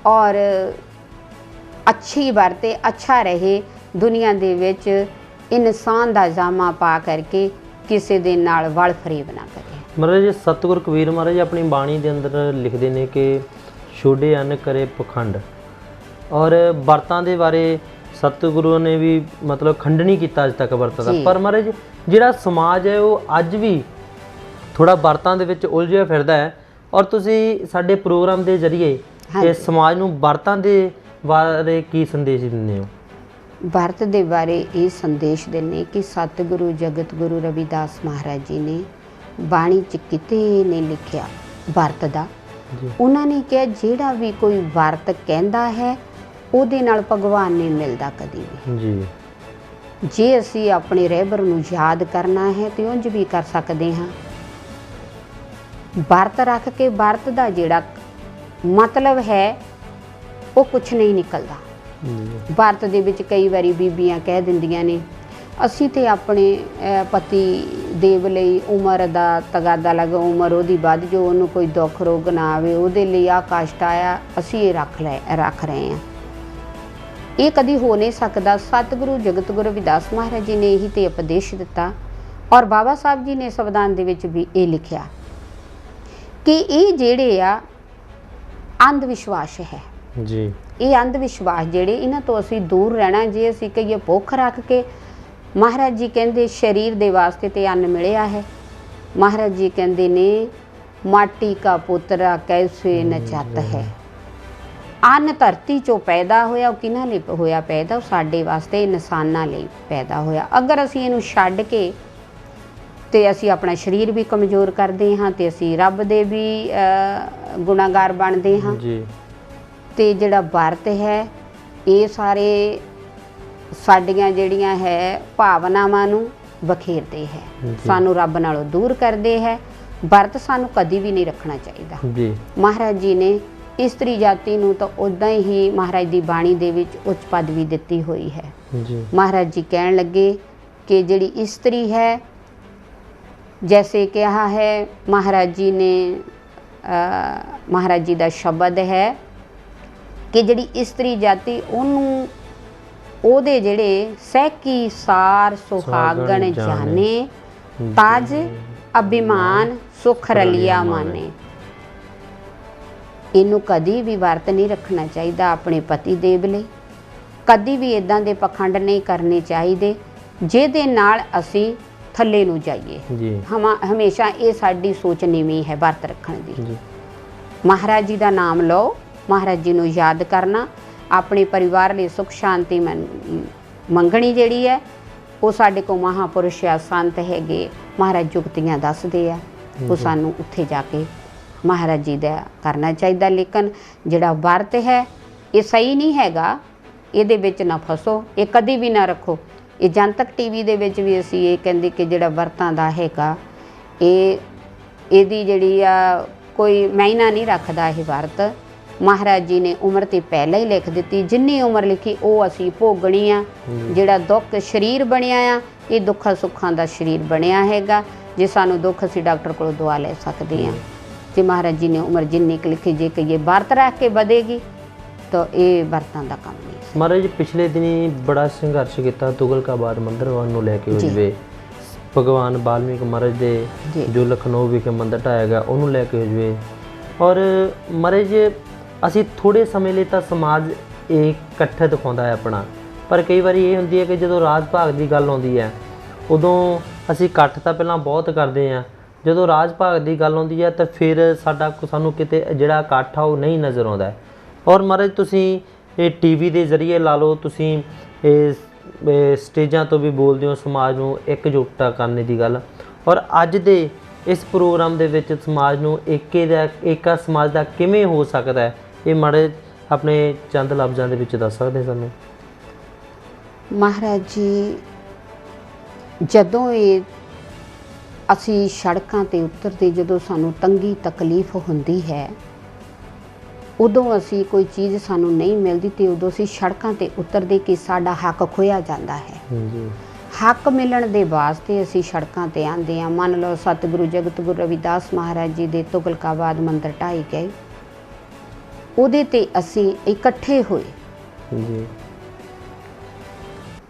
ਔਰ ਅੱਛੀ ਵਰਤੇ, ਅੱਛਾ ਰਹੇ। ਦੁਨੀਆ ਦੇ ਵਿੱਚ ਇਨਸਾਨ ਦਾ ਜਾਮਾ ਪਾ ਕਰਕੇ ਕਿਸੇ ਦੇ ਨਾਲ ਵਲ ਫਰੇਬ ਨਾ ਕਰੇ। ਮਹਾਰਾਜ ਜੀ ਸਤਿਗੁਰ ਕਬੀਰ ਮਹਾਰਾਜ ਜੀ ਆਪਣੀ ਬਾਣੀ ਦੇ ਅੰਦਰ ਲਿਖਦੇ ਨੇ ਕਿ ਛੋਡੇ ਅੰਨ ਕਰੇ ਪਖੰਡ, ਔਰ ਵਰਤਾਂ ਦੇ ਬਾਰੇ ਸਤਿਗੁਰੂ ਨੇ ਵੀ ਮਤਲਬ ਖੰਡਨੀ ਕੀਤਾ ਅੱਜ ਤੱਕ ਵਰਤਾਂ ਦਾ। ਪਰ ਮਹਾਰਾਜ ਜਿਹੜਾ ਸਮਾਜ ਹੈ ਉਹ ਅੱਜ ਵੀ ਥੋੜਾ ਵਰਤਾਂ ਦੇ ਵਿੱਚ ਉਲਝਿਆ ਫਿਰਦਾ ਹੈ, ਔਰ ਤੁਸੀਂ ਸਾਡੇ ਪ੍ਰੋਗਰਾਮ ਦੇ ਜ਼ਰੀਏ ਇਸ ਸਮਾਜ ਨੂੰ ਵਰਤਾਂ ਦੇ ਬਾਰੇ ਕੀ ਸੰਦੇਸ਼ ਦਿੰਦੇ ਹੋ? ਵਰਤ ਦੇ ਬਾਰੇ ਇਹ ਸੰਦੇਸ਼ ਦਿੰਦੇ ਕਿ ਸਤਿਗੁਰੂ ਜਗਤ ਗੁਰੂ ਰਵਿਦਾਸ ਮਹਾਰਾਜ ਜੀ ਨੇ ਬਾਣੀ 'ਚ ਕਿਤੇ ਨੇ ਲਿਖਿਆ ਵਰਤ ਦਾ। ਉਹਨਾਂ ਨੇ ਕਿਹਾ ਜਿਹੜਾ ਵੀ ਕੋਈ ਵਰਤ ਕਹਿੰਦਾ ਹੈ ਉਹਦੇ ਨਾਲ ਭਗਵਾਨ ਨਹੀਂ ਮਿਲਦਾ ਕਦੀ ਵੀ। ਜੀ ਜੇ ਅਸੀਂ ਆਪਣੇ ਰਹਿਬਰ ਨੂੰ ਯਾਦ ਕਰਨਾ ਹੈ ਤੇ ਉਂਝ ਵੀ ਕਰ ਸਕਦੇ ਹਾਂ। ਵਰਤ ਰੱਖ ਕੇ ਵਰਤ ਦਾ ਜਿਹੜਾ ਮਤਲਬ ਹੈ ਉਹ ਕੁਛ ਨਹੀਂ ਨਿਕਲਦਾ। ਵਰਤ ਦੇ ਵਿੱਚ ਕਈ ਵਾਰੀ ਬੀਬੀਆਂ ਕਹਿ ਦਿੰਦੀਆਂ ਨੇ ਅਸੀਂ ਤੇ ਆਪਣੇ ਪਤੀ ਦੇਵ ਲਈ ਉਮਰ ਦਾ ਤਗਾਦਾ ਲਗਾ, ਉਮਰ ਉਹਦੀ ਵੱਧ ਜੋ, ਉਹਨੂੰ ਕੋਈ ਦੁੱਖ ਰੋਗ ਨਾ ਆਵੇ, ਉਹਦੇ ਲਈ ਆਹ ਕਸ਼ਟ ਆਇਆ, ਅਸੀਂ ਇਹ ਰੱਖ ਰਹੇ ਹਾਂ। ਇਹ ਕਦੀ ਹੋ ਨਹੀਂ ਸਕਦਾ। ਸਤਿਗੁਰੂ ਜਗਤ ਗੁਰੂ ਰਵਿਦਾਸ ਮਹਾਰਾਜ ਜੀ ਨੇ ਇਹੀ ਤੇ ਉਪਦੇਸ਼ ਦਿੱਤਾ ਔਰ ਬਾਬਾ ਸਾਹਿਬ ਜੀ ਨੇ ਸੰਵਿਧਾਨ ਦੇ ਵਿੱਚ ਵੀ ਇਹ ਲਿਖਿਆ ਕਿ ਇਹ ਜਿਹੜੇ ਆ ਅੰਧ ਵਿਸ਼ਵਾਸ ਹੈ ਜੀ। ਇਹ ਅੰਧ ਵਿਸ਼ਵਾਸ ਜਿਹੜੇ ਇਹਨਾਂ ਤੋਂ ਅਸੀਂ ਦੂਰ ਰਹਿਣਾ। ਜੇ ਅਸੀਂ ਕਹੀਏ ਭੁੱਖ ਰੱਖ ਕੇ, ਮਹਾਰਾਜ ਜੀ ਕਹਿੰਦੇ ਸਰੀਰ ਦੇ ਵਾਸਤੇ ਤੇ ਅੰਨ ਮਿਲਿਆ ਹੈ। ਮਹਾਰਾਜ ਜੀ ਕਹਿੰਦੇ ਨੇ ਮਾਟੀ ਕਾ ਪੁੱਤਰਾ ਕੈਸੇ ਨਚਤ ਹੈ। ਅੰਨ ਧਰਤੀ ਚੋਂ ਪੈਦਾ ਹੋਇਆ, ਉਹ ਕਿਹਨਾਂ ਲਈ ਹੋਇਆ ਪੈਦਾ? ਉਹ ਸਾਡੇ ਵਾਸਤੇ, ਇਨਸਾਨਾਂ ਲਈ ਪੈਦਾ ਹੋਇਆ। ਅਗਰ ਅਸੀਂ ਇਹਨੂੰ ਛੱਡ ਕੇ ਤੇ ਅਸੀਂ ਆਪਣਾ ਸਰੀਰ ਵੀ ਕਮਜ਼ੋਰ ਕਰਦੇ ਹਾਂ ਤੇ ਅਸੀਂ ਰੱਬ ਦੇ ਵੀ ਗੁਨਾਹਗਾਰ ਬਣਦੇ ਹਾਂ ਜੀ। ਤੇ ਜਿਹੜਾ ਵਰਤ ਹੈ ਇਹ ਸਾਰੇ ਸਾਡੀਆਂ ਜਿਹੜੀਆਂ ਹੈ ਭਾਵਨਾਵਾਂ ਨੂੰ ਬਖੇਰਦੇ ਹੈ, ਸਾਨੂੰ ਰੱਬ ਨਾਲੋਂ ਦੂਰ ਕਰਦੇ ਹੈ। ਵਰਤ ਸਾਨੂੰ ਕਦੀ ਵੀ ਨਹੀਂ ਰੱਖਣਾ ਚਾਹੀਦਾ ਜੀ। ਮਹਾਰਾਜ ਜੀ ਨੇ ਇਸਤਰੀ ਜਾਤੀ ਨੂੰ ਤਾਂ ਉਦਾਂ ਹੀ ਮਹਾਰਾਜ ਦੀ ਬਾਣੀ ਦੇ ਵਿੱਚ ਉੱਚ ਪਦਵੀ ਦਿੱਤੀ ਹੋਈ ਹੈ ਜੀ। ਮਹਾਰਾਜ ਜੀ ਕਹਿਣ ਲੱਗੇ ਕਿ ਜਿਹੜੀ ਇਸਤਰੀ ਹੈ, ਜੈਸੇ ਕਿਹਾ ਹੈ ਮਹਾਰਾਜ ਜੀ ਨੇ, ਮਹਾਰਾਜ ਜੀ ਦਾ ਸ਼ਬਦ ਹੈ ਕਿ ਜਿਹੜੀ ਇਸਤਰੀ ਜਾਤੀ ਉਹਨੂੰ ਉਹਦੇ ਜਿਹੜੇ ਸਹਿਕੀ ਸਾਰ ਸੁਹਾਗਣ ਜਾਣੇ, ਤਾਜ ਅਭਿਮਾਨ ਸੁਖ ਰਲਿਆ ਮਾਨੇ। ਇਹਨੂੰ ਕਦੀ ਵੀ ਵਰਤ ਨਹੀਂ ਰੱਖਣਾ ਚਾਹੀਦਾ ਆਪਣੇ ਪਤੀ ਦੇਵ ਲਈ। ਕਦੀ ਵੀ ਇਦਾਂ ਦੇ ਪਖੰਡ ਨਹੀਂ ਕਰਨੇ ਚਾਹੀਦੇ ਜਿਹਦੇ ਨਾਲ ਅਸੀਂ ਥੱਲੇ ਨੂੰ ਜਾਈਏ ਜੀ। ਹਮੇਸ਼ਾ ਇਹ ਸਾਡੀ ਸੋਚ ਨੀਵੀਂ ਹੈ ਵਰਤ ਰੱਖਣ ਦੀ ਜੀ। ਮਹਾਰਾਜ ਜੀ ਦਾ ਨਾਮ ਲਓ, ਮਹਾਰਾਜ ਜੀ ਨੂੰ ਯਾਦ ਕਰਨਾ, ਆਪਣੇ ਪਰਿਵਾਰ ਲਈ ਸੁਖ ਸ਼ਾਂਤੀ ਮੰਗਣੀ ਜਿਹੜੀ ਹੈ ਉਹ ਸਾਡੇ ਕੋਲ ਮਹਾਂਪੁਰਸ਼ ਆ, ਸੰਤ ਹੈਗੇ, ਮਹਾਰਾਜ ਜੁਗਤੀਆਂ ਦੱਸਦੇ ਆ, ਉਹ ਸਾਨੂੰ ਉੱਥੇ ਜਾ ਕੇ ਮਹਾਰਾਜ ਜੀ ਦਾ ਕਰਨਾ ਚਾਹੀਦਾ। ਲੇਕਿਨ ਜਿਹੜਾ ਵਰਤ ਹੈ ਇਹ ਸਹੀ ਨਹੀਂ ਹੈਗਾ, ਇਹਦੇ ਵਿੱਚ ਨਾ ਫਸੋ, ਇਹ ਕਦੀ ਵੀ ਨਾ ਰੱਖੋ। ਇਹ ਜਨਤਕ ਟੀਵੀ ਦੇ ਵਿੱਚ ਵੀ ਅਸੀਂ ਇਹ ਕਹਿੰਦੇ ਕਿ ਜਿਹੜਾ ਵਰਤਾਂ ਦਾ ਹੈਗਾ ਇਹਦੀ ਜਿਹੜੀ ਆ ਕੋਈ ਮਾਇਨਾ ਨਹੀਂ ਰੱਖਦਾ ਇਹ ਵਰਤ। ਮਹਾਰਾਜ ਜੀ ਨੇ ਉਮਰ ਤੇ ਪਹਿਲਾਂ ਹੀ ਲਿਖ ਦਿੱਤੀ, ਜਿੰਨੀ ਉਮਰ ਲਿਖੀ ਉਹ ਅਸੀਂ ਭੋਗਣੀ ਆ। ਜਿਹੜਾ ਦੁੱਖ ਸਰੀਰ ਬਣਿਆ ਆ ਇਹ ਦੁੱਖਾਂ ਸੁੱਖਾਂ ਦਾ ਸਰੀਰ ਬਣਿਆ ਹੈਗਾ। ਜੇ ਸਾਨੂੰ ਦੁੱਖ ਅਸੀਂ ਡਾਕਟਰ ਕੋਲੋਂ ਦਵਾ ਲੈ ਸਕਦੇ ਹਾਂ। ਜੇ ਮਹਾਰਾਜ ਜੀ ਨੇ ਉਮਰ ਜਿੰਨੀ ਕੁ ਲਿਖੀ, ਜੇ ਕਹੀਏ ਵਰਤ ਰੱਖ ਕੇ ਵਧੇਗੀ ਤਾਂ ਇਹ ਵਰਤਾਂ ਦਾ ਕੰਮ ਨਹੀਂ। ਮਹਾਰਾਜ ਪਿਛਲੇ ਦਿਨੀ ਬੜਾ ਸੰਘਰਸ਼ ਕੀਤਾ ਤੁਗਲਕਾਬਾਦ ਮੰਦਿਰ ਨੂੰ ਲੈ ਕੇ ਹੋ ਜਵੇ, ਭਗਵਾਨ ਵਾਲਮੀਕ ਮਹਾਰਾਜ ਦੇ ਜੋ ਲਖਨਊ ਵਿਖੇ ਮੰਦਿਰ ਢਾਇਆ ਗਿਆ ਉਹਨੂੰ ਲੈ ਕੇ ਹੋ ਜਵੇ। ਔਰ ਮਹਾਰਾਜ ਅਸੀਂ ਥੋੜ੍ਹੇ ਸਮੇਂ ਲਈ ਤਾਂ ਸਮਾਜ ਇਹ ਇਕੱਠ ਦਿਖਾਉਂਦਾ ਹੈ ਆਪਣਾ, ਪਰ ਕਈ ਵਾਰੀ ਇਹ ਹੁੰਦੀ ਹੈ ਕਿ ਜਦੋਂ ਰਾਜ ਭਾਗ ਦੀ ਗੱਲ ਆਉਂਦੀ ਹੈ ਉਦੋਂ ਅਸੀਂ ਇਕੱਠ ਤਾਂ ਪਹਿਲਾਂ ਬਹੁਤ ਕਰਦੇ ਹਾਂ, ਜਦੋਂ ਰਾਜ ਭਾਗ ਦੀ ਗੱਲ ਆਉਂਦੀ ਹੈ ਤਾਂ ਫਿਰ ਸਾਨੂੰ ਕਿਤੇ ਜਿਹੜਾ ਇਕੱਠ ਆ ਉਹ ਨਹੀਂ ਨਜ਼ਰ ਆਉਂਦਾ। ਔਰ ਮਹਾਰਾਜ ਤੁਸੀਂ ਇਹ ਟੀਵੀ ਦੇ ਜ਼ਰੀਏ ਲਾ ਲਓ, ਤੁਸੀਂ ਇਹ ਸਟੇਜਾਂ ਤੋਂ ਵੀ ਬੋਲਦੇ ਹੋ ਸਮਾਜ ਨੂੰ ਇਕਜੁੱਟਤਾ ਕਰਨ ਦੀ ਗੱਲ, ਔਰ ਅੱਜ ਦੇ ਇਸ ਪ੍ਰੋਗਰਾਮ ਦੇ ਵਿੱਚ ਸਮਾਜ ਨੂੰ ਏਕਾ ਸਮਾਜ ਦਾ ਕਿਵੇਂ ਹੋ ਸਕਦਾ ਹੈ, ਇਹ ਮਾੜੇ ਆਪਣੇ ਚੰਦ ਲਫ਼ਜ਼ਾਂ ਦੇ ਵਿੱਚ ਦੱਸ ਸਕਦੇ ਸਾਨੂੰ? ਮਹਾਰਾਜ ਜੀ ਜਦੋਂ ਇਹ ਅਸੀਂ ਸੜਕਾਂ 'ਤੇ ਉਤਰਦੇ, ਜਦੋਂ ਸਾਨੂੰ ਤੰਗੀ ਤਕਲੀਫ ਹੁੰਦੀ ਹੈ, ਉਦੋਂ ਅਸੀਂ ਕੋਈ ਚੀਜ਼ ਸਾਨੂੰ ਨਹੀਂ ਮਿਲਦੀ ਤੇ ਉਦੋਂ ਅਸੀਂ ਸੜਕਾਂ 'ਤੇ ਉਤਰਦੇ ਕਿ ਸਾਡਾ ਹੱਕ ਖੋਇਆ ਜਾਂਦਾ ਹੈ। ਹੱਕ ਮਿਲਣ ਦੇ ਵਾਸਤੇ ਅਸੀਂ ਸੜਕਾਂ 'ਤੇ ਆਉਂਦੇ ਹਾਂ। ਮੰਨ ਲਓ ਸਤਿਗੁਰੂ ਜਗਤ ਗੁਰੂ ਰਵਿਦਾਸ ਮਹਾਰਾਜ ਜੀ ਦੇ ਤੁਗਲਕਾਬਾਦ ਮੰਦਿਰ ਢਾਏ ਗਏ, ਉਹਦੇ 'ਤੇ ਅਸੀਂ ਇਕੱਠੇ ਹੋਏ।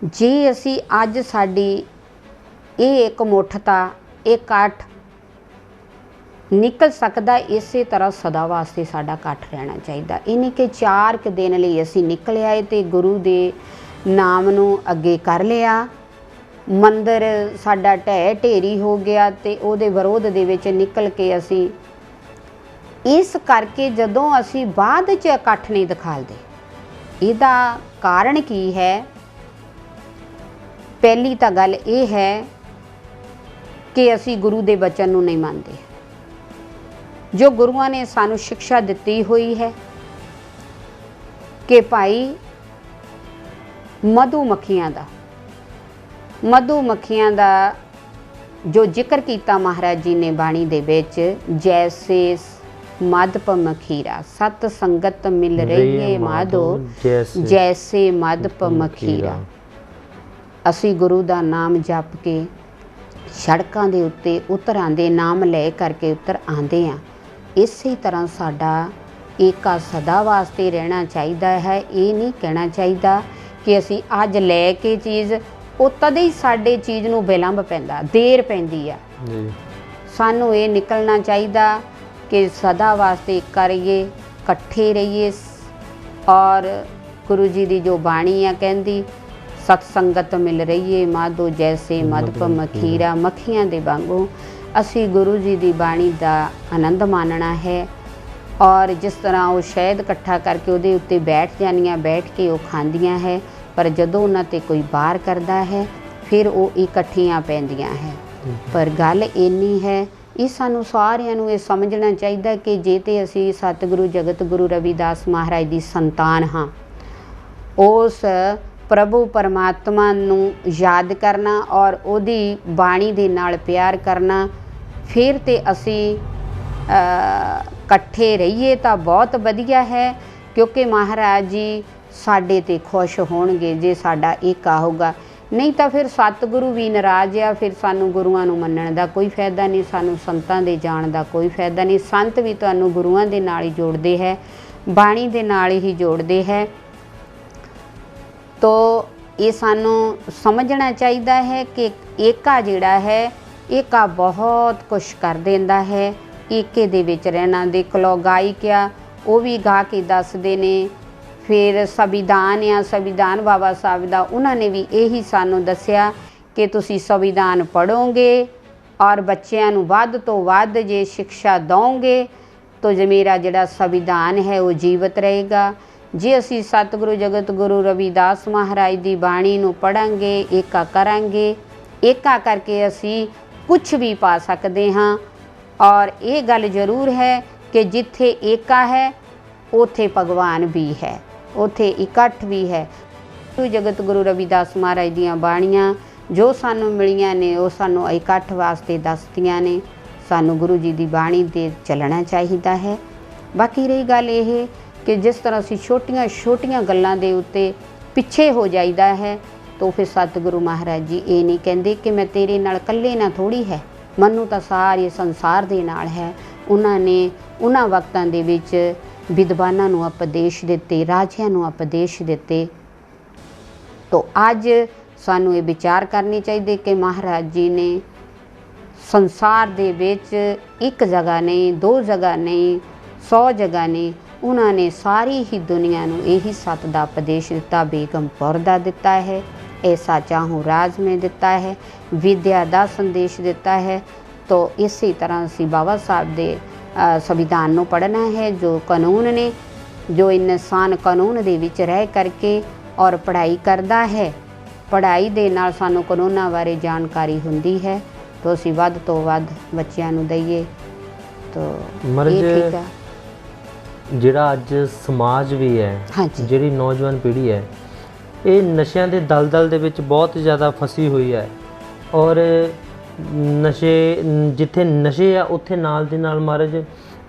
ਜੇ ਅਸੀਂ ਅੱਜ ਸਾਡੀ ਇਹ ਇੱਕ ਮੁੱਠਤਾ, ਇਹ ਇਕੱਠ ਨਿਕਲ ਸਕਦਾ, ਇਸੇ ਤਰ੍ਹਾਂ ਸਦਾ ਵਾਸਤੇ ਸਾਡਾ ਇਕੱਠ ਰਹਿਣਾ ਚਾਹੀਦਾ। ਇਹ ਨਹੀਂ ਕਿ 4 ਕੁ ਦਿਨ ਲਈ ਅਸੀਂ ਨਿਕਲ ਆਏ ਤੇ ਗੁਰੂ ਦੇ ਨਾਮ ਨੂੰ ਅੱਗੇ ਕਰ ਲਿਆ, ਮੰਦਿਰ ਸਾਡਾ ਢਹਿ ਢੇਰੀ ਹੋ ਗਿਆ ਤੇ ਉਹਦੇ ਵਿਰੋਧ ਦੇ ਵਿੱਚ ਨਿਕਲ ਕੇ ਅਸੀਂ ਇਸ ਕਰਕੇ ਜਦੋਂ ਅਸੀਂ ਬਾਅਦ 'ਚ ਇਕੱਠ ਨਹੀਂ ਦਿਖਾਲਦੇ, ਇਹਦਾ ਕਾਰਨ ਕੀ ਹੈ? ਪਹਿਲੀ ਤਾਂ ਗੱਲ ਇਹ ਹੈ ਕਿ ਅਸੀਂ ਗੁਰੂ ਦੇ ਬਚਨ ਨੂੰ ਨਹੀਂ ਮੰਨਦੇ, ਜੋ ਗੁਰੂਆਂ ਨੇ ਸਾਨੂੰ ਸਿੱਖਿਆ ਦਿੱਤੀ ਹੋਈ ਹੈ ਕਿ ਭਾਈ ਮਧੂ ਮੱਖੀਆਂ ਦਾ ਜੋ ਜ਼ਿਕਰ ਕੀਤਾ ਮਹਾਰਾਜ ਜੀ ਨੇ ਬਾਣੀ ਦੇ ਵਿੱਚ, ਜੈਸੇ ਮਦਪ ਮਖੀਰਾ ਸਤ ਸੰਗਤ ਮਿਲ ਰਹੀਏ ਮਾਧੋ ਜੈਸੇ ਮਦਪ ਮਖੀਰਾ। ਅਸੀਂ ਗੁਰੂ ਦਾ ਨਾਮ ਜਪ ਕੇ ਸੜਕਾਂ ਦੇ ਉੱਤੇ ਉਤਰ ਆਉਂਦੇ, ਨਾਮ ਲੈ ਕਰਕੇ ਉਤਰ ਆਉਂਦੇ ਹਾਂ। ਇਸੇ ਤਰ੍ਹਾਂ ਸਾਡਾ ਏਕਾ ਸਦਾ ਵਾਸਤੇ ਰਹਿਣਾ ਚਾਹੀਦਾ ਹੈ। ਇਹ ਨਹੀਂ ਕਹਿਣਾ ਚਾਹੀਦਾ ਕਿ ਅਸੀਂ ਅੱਜ ਲੈ ਕੇ ਚੀਜ਼, ਉਹ ਤਦੇ ਹੀ ਸਾਡੇ ਚੀਜ਼ ਨੂੰ ਵਿਲੰਬ ਪੈਂਦਾ, ਦੇਰ ਪੈਂਦੀ ਆ। ਸਾਨੂੰ ਇਹ ਨਿਕਲਣਾ ਚਾਹੀਦਾ ਕਿ ਸਦਾ ਵਾਸਤੇ ਏਕਾ ਰਹੀਏ, ਇਕੱਠੇ ਰਹੀਏ। ਔਰ ਗੁਰੂ ਜੀ ਦੀ ਜੋ ਬਾਣੀ ਆ ਕਹਿੰਦੀ, ਸਤ ਸੰਗਤ ਮਿਲ ਰਹੀਏ ਮਾਧੋ ਜੈਸੇ ਮਦਪ ਮਖੀਰਾ। ਮੱਖੀਆਂ ਦੇ ਵਾਂਗੂ ਅਸੀਂ ਗੁਰੂ ਜੀ ਦੀ ਬਾਣੀ ਦਾ ਆਨੰਦ ਮਾਣਨਾ ਹੈ। ਔਰ ਜਿਸ ਤਰ੍ਹਾਂ ਉਹ ਸ਼ਹਿਦ ਇਕੱਠਾ ਕਰਕੇ ਉਹਦੇ ਉੱਤੇ ਬੈਠ ਜਾਂਦੀਆਂ, ਬੈਠ ਕੇ ਉਹ ਖਾਂਦੀਆਂ ਹੈ, ਪਰ ਜਦੋਂ ਉਹਨਾਂ 'ਤੇ ਕੋਈ ਵਾਰ ਕਰਦਾ ਹੈ ਫਿਰ ਉਹ ਇਕੱਠੀਆਂ ਪੈਂਦੀਆਂ ਹੈ। ਪਰ ਗੱਲ ਇੰਨੀ ਹੈ, ਇਹ ਸਾਨੂੰ ਸਾਰਿਆਂ ਨੂੰ ਇਹ ਸਮਝਣਾ ਚਾਹੀਦਾ ਕਿ ਜੇ ਤੇ ਅਸੀਂ ਸਤਿਗੁਰੂ ਜਗਤ ਗੁਰੂ ਰਵਿਦਾਸ ਮਹਾਰਾਜ ਦੀ ਸੰਤਾਨ ਹਾਂ, ਉਸ ਪ੍ਰਭੂ ਪਰਮਾਤਮਾ ਨੂੰ ਯਾਦ ਕਰਨਾ ਔਰ ਉਹਦੀ ਬਾਣੀ ਦੇ ਨਾਲ ਪਿਆਰ ਕਰਨਾ, ਫਿਰ ਤੇ ਅਸੀਂ ਇਕੱਠੇ ਰਹੀਏ ਤਾਂ ਬਹੁਤ ਵਧੀਆ ਹੈ। ਕਿਉਂਕਿ ਮਹਾਰਾਜ ਜੀ ਸਾਡੇ 'ਤੇ ਖੁਸ਼ ਹੋਣਗੇ ਜੇ ਸਾਡਾ ਏਕਾ ਹੋਊਗਾ। ਨਹੀਂ ਤਾਂ ਫਿਰ ਸਤਿਗੁਰੂ ਵੀ ਨਾਰਾਜ਼ ਆ, ਫਿਰ ਸਾਨੂੰ ਗੁਰੂਆਂ ਨੂੰ ਮੰਨਣ ਦਾ ਕੋਈ ਫਾਇਦਾ ਨਹੀਂ, ਸਾਨੂੰ ਸੰਤਾਂ ਦੇ ਜਾਣ ਦਾ ਕੋਈ ਫਾਇਦਾ ਨਹੀਂ। ਸੰਤ ਵੀ ਤੁਹਾਨੂੰ ਗੁਰੂਆਂ ਦੇ ਨਾਲ ਹੀ ਜੋੜਦੇ ਹੈ, ਬਾਣੀ ਦੇ ਨਾਲ ਹੀ ਜੋੜਦੇ ਹੈ। ਤੋ ਇਹ ਸਾਨੂੰ ਸਮਝਣਾ ਚਾਹੀਦਾ ਹੈ ਕਿ ਏਕਾ ਜਿਹੜਾ ਹੈ, ਏਕਾ ਬਹੁਤ ਕੁਛ ਕਰ ਦਿੰਦਾ ਹੈ। ਏਕੇ ਦੇ ਵਿੱਚ ਰਹਿਣਾ, ਦੇਖ ਲਓ ਗਾਇਕ ਆ, ਉਹ ਵੀ ਗਾ ਕੇ ਦੱਸਦੇ ਨੇ। ਫਿਰ ਸੰਵਿਧਾਨ ਆ, ਸੰਵਿਧਾਨ ਬਾਬਾ ਸਾਹਿਬ ਦਾ, ਉਹਨਾਂ ਨੇ ਵੀ ਇਹੀ ਸਾਨੂੰ ਦੱਸਿਆ ਕਿ ਤੁਸੀਂ ਸੰਵਿਧਾਨ ਪੜ੍ਹੋਗੇ ਔਰ ਬੱਚਿਆਂ ਨੂੰ ਵੱਧ ਤੋਂ ਵੱਧ ਜੇ ਸਿੱਖਿਆ ਦਿਓਗੇ ਤਾਂ ਜੇ ਮੇਰਾ ਜਿਹੜਾ ਸੰਵਿਧਾਨ ਹੈ ਉਹ ਜੀਵਤ ਰਹੇਗਾ। ਜੇ ਅਸੀਂ ਸਤਿਗੁਰੂ ਜਗਤ ਗੁਰੂ ਰਵਿਦਾਸ ਮਹਾਰਾਜ ਦੀ ਬਾਣੀ ਨੂੰ ਪੜ੍ਹਾਂਗੇ, ਏਕਾ ਕਰਾਂਗੇ, ਏਕਾ ਕਰਕੇ ਅਸੀਂ ਕੁਛ ਵੀ ਪਾ ਸਕਦੇ ਹਾਂ। ਔਰ ਇਹ ਗੱਲ ਜ਼ਰੂਰ ਹੈ ਕਿ ਜਿੱਥੇ ਏਕਾ ਹੈ ਉੱਥੇ ਭਗਵਾਨ ਵੀ ਹੈ, ਉੱਥੇ ਇਕੱਠ ਵੀ ਹੈ। ਗੁਰੂ ਜਗਤ ਗੁਰੂ ਰਵਿਦਾਸ ਮਹਾਰਾਜ ਦੀਆਂ ਬਾਣੀਆਂ ਜੋ ਸਾਨੂੰ ਮਿਲੀਆਂ ਨੇ ਉਹ ਸਾਨੂੰ ਇਕੱਠ ਵਾਸਤੇ ਦੱਸਦੀਆਂ ਨੇ। ਸਾਨੂੰ ਗੁਰੂ ਜੀ ਦੀ ਬਾਣੀ 'ਤੇ ਚੱਲਣਾ ਚਾਹੀਦਾ ਹੈ। ਬਾਕੀ ਰਹੀ ਗੱਲ ਇਹ ਕਿ ਜਿਸ ਤਰ੍ਹਾਂ ਅਸੀਂ ਛੋਟੀਆਂ ਛੋਟੀਆਂ ਗੱਲਾਂ ਦੇ ਉੱਤੇ ਪਿੱਛੇ ਹੋ ਜਾਈਦਾ ਹੈ, ਤਾਂ ਫਿਰ ਸਤਿਗੁਰੂ ਮਹਾਰਾਜ ਜੀ ਇਹ ਨਹੀਂ ਕਹਿੰਦੇ ਕਿ ਮੈਂ ਤੇਰੇ ਨਾਲ ਇਕੱਲੇ ਨਾਲ ਥੋੜ੍ਹੀ ਹੈ, ਮੈਨੂੰ ਤਾਂ ਸਾਰੇ ਸੰਸਾਰ ਦੇ ਨਾਲ ਹੈ। ਉਹਨਾਂ ਨੇ ਉਹਨਾਂ ਵਕਤਾਂ ਦੇ ਵਿੱਚ ਵਿਦਵਾਨਾਂ ਨੂੰ ਉਪਦੇਸ਼ ਦਿੱਤੇ, ਰਾਜਿਆਂ ਨੂੰ ਉਪਦੇਸ਼ ਦਿੱਤੇ। ਤਾਂ ਅੱਜ ਸਾਨੂੰ ਇਹ ਵਿਚਾਰ ਕਰਨੀ ਚਾਹੀਦੀ ਕਿ ਮਹਾਰਾਜ ਜੀ ਨੇ ਸੰਸਾਰ ਦੇ ਵਿੱਚ ਇੱਕ ਜਗ੍ਹਾ ਨਹੀਂ, ਦੋ ਜਗ੍ਹਾ ਨਹੀਂ, 100 ਜਗ੍ਹਾ ਨਹੀਂ, ਉਹਨਾਂ ਨੇ ਸਾਰੀ ਹੀ ਦੁਨੀਆ ਨੂੰ ਇਹੀ ਸੱਤ ਦਾ ਉਪਦੇਸ਼ ਦਿੱਤਾ। ਬੇਗਮਪੁਰ ਦਾ ਦਿੱਤਾ ਹੈ, ਐਸਾ ਚਾਹੂੰ ਰਾਜ में ਦਿੱਤਾ ਹੈ, ਵਿਦਿਆ ਦਾ ਸੰਦੇਸ਼ ਦਿੱਤਾ ਹੈ। ਤਾਂ ਇਸੇ ਤਰ੍ਹਾਂ ਅਸੀਂ ਬਾਬਾ ਸਾਹਿਬ ਦੇ ਸੰਵਿਧਾਨ ਨੂੰ ਪੜ੍ਹਨਾ ਹੈ। ਜੋ ਕਾਨੂੰਨ ਨੇ, ਜੋ ਇਨਸਾਨ ਕਾਨੂੰਨ ਦੇ ਵਿੱਚ ਰਹਿ ਕਰਕੇ ਔਰ ਪੜ੍ਹਾਈ ਕਰਦਾ ਹੈ, ਪੜ੍ਹਾਈ ਦੇ ਨਾਲ ਸਾਨੂੰ ਕਾਨੂੰਨਾਂ ਬਾਰੇ ਜਾਣਕਾਰੀ ਹੁੰਦੀ ਹੈ, ਤਾਂ ਅਸੀਂ ਵੱਧ ਤੋਂ ਵੱਧ ਬੱਚਿਆਂ ਨੂੰ ਦਈਏ ਤਾਂ ਇਹ ਠੀਕ ਹੈ। ਜਿਹੜਾ ਅੱਜ ਸਮਾਜ ਵੀ ਹੈ, ਜਿਹੜੀ ਨੌਜਵਾਨ ਪੀੜ੍ਹੀ ਹੈ, ਇਹ ਨਸ਼ਿਆਂ ਦੇ ਦਲਦਲ ਦੇ ਵਿੱਚ ਬਹੁਤ ਜ਼ਿਆਦਾ ਫਸੀ ਹੋਈ ਹੈ। ਔਰ ਨਸ਼ੇ, ਜਿੱਥੇ ਨਸ਼ੇ ਆ ਉੱਥੇ ਨਾਲ ਦੀ ਨਾਲ ਮਹਾਰਾਜ